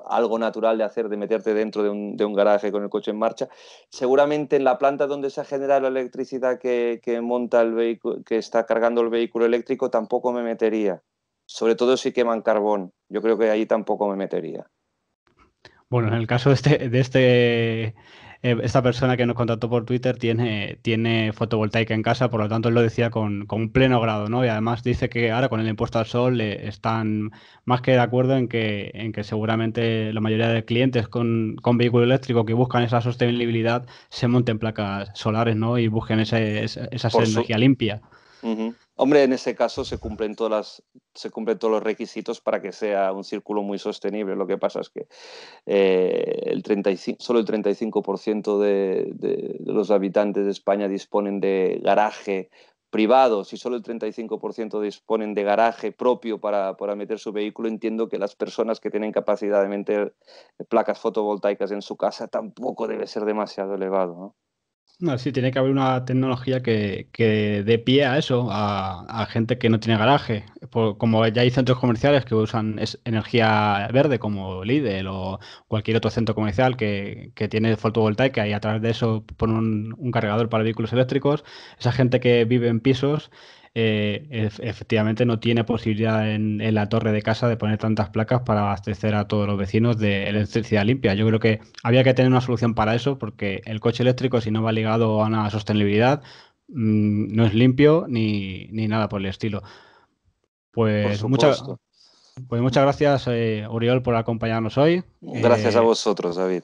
algo natural de hacer, de meterte dentro de un garaje con el coche en marcha. Seguramente en la planta donde se genera la electricidad que monta el vehículo, que está cargando el vehículo eléctrico, tampoco me metería. Sobre todo si queman carbón. Yo creo que ahí tampoco me metería. Bueno, en el caso esta persona que nos contactó por Twitter tiene fotovoltaica en casa, por lo tanto él lo decía con un pleno grado, ¿no? Y además dice que ahora con el impuesto al sol están más que de acuerdo en que seguramente la mayoría de clientes con vehículo eléctrico que buscan esa sostenibilidad se monten placas solares, ¿no? Y busquen esa Por su, energía limpia. Hombre, en ese caso se cumplen todos los requisitos para que sea un círculo muy sostenible. Lo que pasa es que solo el 35% de los habitantes de España disponen de garaje privado. Si solo el 35% disponen de garaje propio para meter su vehículo, entiendo que las personas que tienen capacidad de meter placas fotovoltaicas en su casa tampoco debe ser demasiado elevado, ¿no? No, sí, tiene que haber una tecnología que dé pie a eso, a gente que no tiene garaje. Como ya hay centros comerciales que usan energía verde, como Lidl o cualquier otro centro comercial que tiene fotovoltaica y a través de eso pone un cargador para vehículos eléctricos, esa gente que vive en pisos efectivamente no tiene posibilidad en la torre de casa de poner tantas placas para abastecer a todos los vecinos de electricidad limpia. Yo creo que había que tener una solución para eso porque el coche eléctrico, si no va ligado a una sostenibilidad, no es limpio ni nada por el estilo. Por Pues muchas, supuesto. pues muchas gracias, Oriol, por acompañarnos hoy. Gracias a vosotros, David.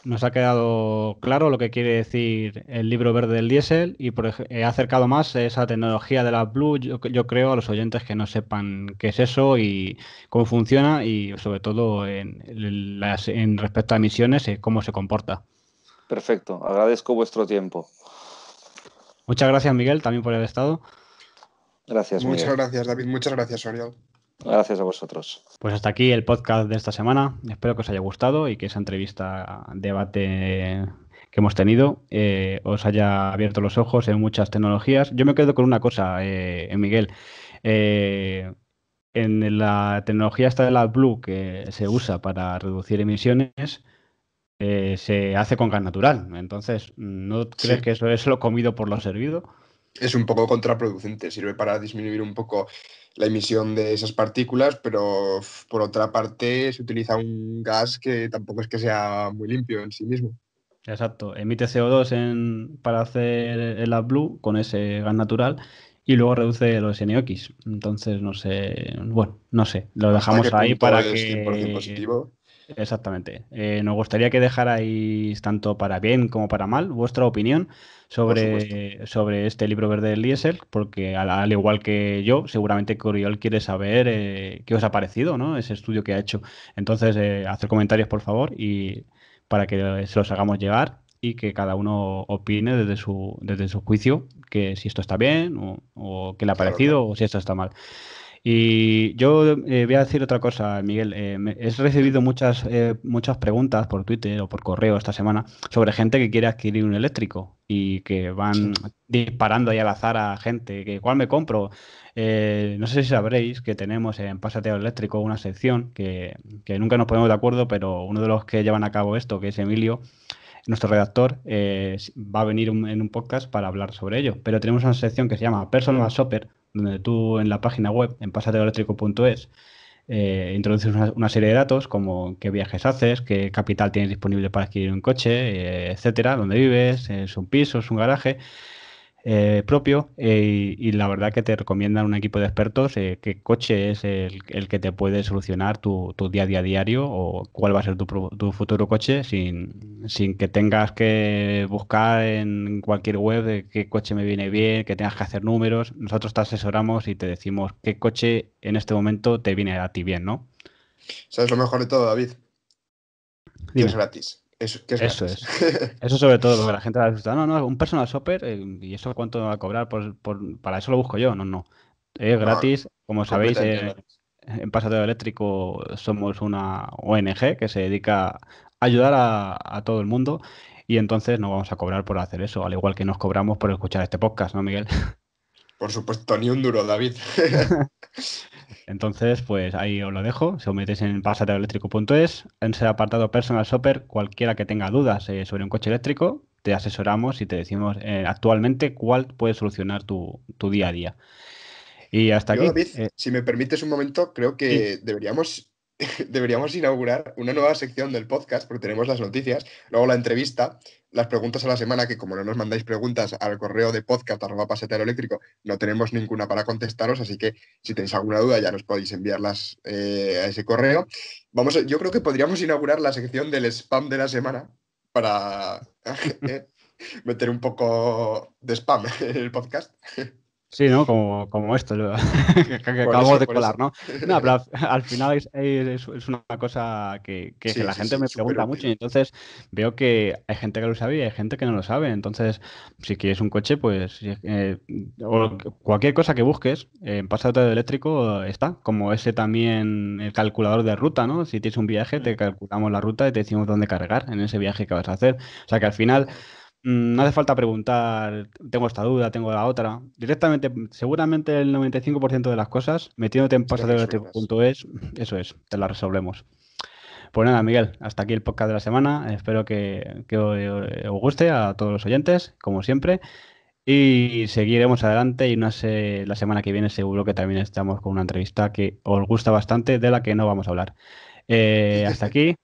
Nos ha quedado claro lo que quiere decir el libro verde del diésel y he acercado más esa tecnología de la Blue, yo creo, a los oyentes que no sepan qué es eso y cómo funciona y sobre todo en respecto a emisiones y cómo se comporta. Perfecto, agradezco vuestro tiempo. Muchas gracias, Miguel, también por haber estado. Gracias, Muchas Miguel. gracias, David. Muchas gracias, Oriol. Gracias a vosotros. Pues hasta aquí el podcast de esta semana. Espero que os haya gustado y que esa entrevista, debate que hemos tenido, os haya abierto los ojos en muchas tecnologías. Yo me quedo con una cosa, Miguel. Eh, en la tecnología esta de la Blue que se usa para reducir emisiones, se hace con gas natural. Entonces, ¿no crees Sí, que eso es lo comido por lo servido? es un poco contraproducente. Sirve para disminuir un poco la emisión de esas partículas, pero por otra parte se utiliza un gas que tampoco es que sea muy limpio en sí mismo. Exacto, emite CO2 para hacer el AdBlue con ese gas natural y luego reduce los NOx. Entonces, no sé, bueno, no sé, lo ¿Hasta qué dejamos ahí punto para es 100% que... positivo? Exactamente. Nos gustaría que dejarais, tanto para bien como para mal, vuestra opinión Por supuesto. sobre este libro verde del diésel, porque al igual que yo, seguramente que Oriol quiere saber qué os ha parecido, ¿no? Ese estudio que ha hecho. Entonces, hacer comentarios, por favor, y para que se los hagamos llegar y que cada uno opine desde su juicio que si esto está bien o qué le ha Claro, claro. parecido o si esto está mal. Y yo voy a decir otra cosa, Miguel. He recibido muchas preguntas por Twitter o por correo esta semana sobre gente que quiere adquirir un eléctrico y que van Sí. disparando ahí al azar a gente, que ¿cuál me compro? No sé si sabréis que tenemos en Pasateo Eléctrico una sección que nunca nos ponemos de acuerdo, pero uno de los que llevan a cabo esto, que es Emilio, nuestro redactor, va a venir en un podcast para hablar sobre ello. Pero tenemos una sección que se llama Personal Shopper, donde tú en la página web, en pasateoeléctrico.es, introduces una serie de datos como qué viajes haces, qué capital tienes disponible para adquirir un coche, etcétera, dónde vives, es un piso, es un garaje propio y la verdad que te recomiendan un equipo de expertos qué coche es el que te puede solucionar tu día a día diario o cuál va a ser tu futuro coche sin que tengas que buscar en cualquier web de qué coche me viene bien, que tengas que hacer números. Nosotros te asesoramos y te decimos qué coche en este momento te viene a ti bien, ¿no? ¿Sabes lo mejor de todo, David? Que es Dime. gratis. Que es Eso gratis. es. Eso sobre todo, porque la gente va a asustar. No, no, un personal shopper, ¿y eso cuánto va a cobrar? Para eso lo busco yo. No, no. Es No, gratis. Como sabéis, completamente gratis. en Pasateo Eléctrico somos una ONG que se dedica a ayudar a todo el mundo. y entonces no vamos a cobrar por hacer eso, al igual que nos cobramos por escuchar este podcast, ¿no, Miguel? Por supuesto, ni un duro, David. Entonces, pues ahí os lo dejo. Si os metéis en pasateléctrico.es, en ese apartado Personal Shopper, cualquiera que tenga dudas sobre un coche eléctrico, te asesoramos y te decimos actualmente cuál puede solucionar tu día a día. Y hasta Yo, aquí. David, si me permites un momento, creo Sí. que deberíamos inaugurar una nueva sección del podcast, porque tenemos las noticias, luego la entrevista, las preguntas a la semana, que como no nos mandáis preguntas al correo de podcast@pasateroeléctrico, no tenemos ninguna para contestaros, así que si tenéis alguna duda ya nos podéis enviarlas a ese correo. Yo creo que podríamos inaugurar la sección del spam de la semana para meter un poco de spam en el podcast. Sí, ¿no? Como esto, que Por acabamos eso, de por eso. colar, ¿no? No, pero al final es una cosa que Sí, la sí, gente sí, me súper pregunta mucho y útil. entonces veo que hay gente que lo sabe y hay gente que no lo sabe. Entonces, si quieres un coche, pues o cualquier cosa que busques, en Pasado Eléctrico está, como ese también el calculador de ruta, ¿no? Si tienes un viaje, te calculamos la ruta y te decimos dónde cargar en ese viaje que vas a hacer. O sea que al final... No hace falta preguntar, tengo esta duda, tengo la otra. Directamente, seguramente el 95% de las cosas, metiéndote en Se resuelvas. pasadeeléctrico.es, eso es, te las resolvemos. Pues nada, Miguel, hasta aquí el podcast de la semana. Espero que os guste a todos los oyentes, como siempre. Y seguiremos adelante y no sé, la semana que viene seguro que también estamos con una entrevista que os gusta bastante, de la que no vamos a hablar. Hasta aquí,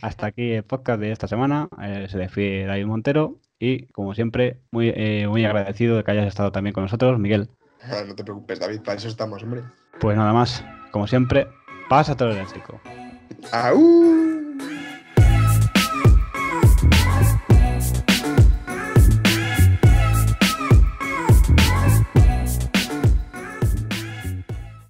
hasta aquí el podcast de esta semana. Se despide David Montero y, como siempre, muy agradecido de que hayas estado también con nosotros, Miguel. No te preocupes, David, para eso estamos, hombre. Pues nada más, como siempre, pasa todo eléctrico. ¡Au!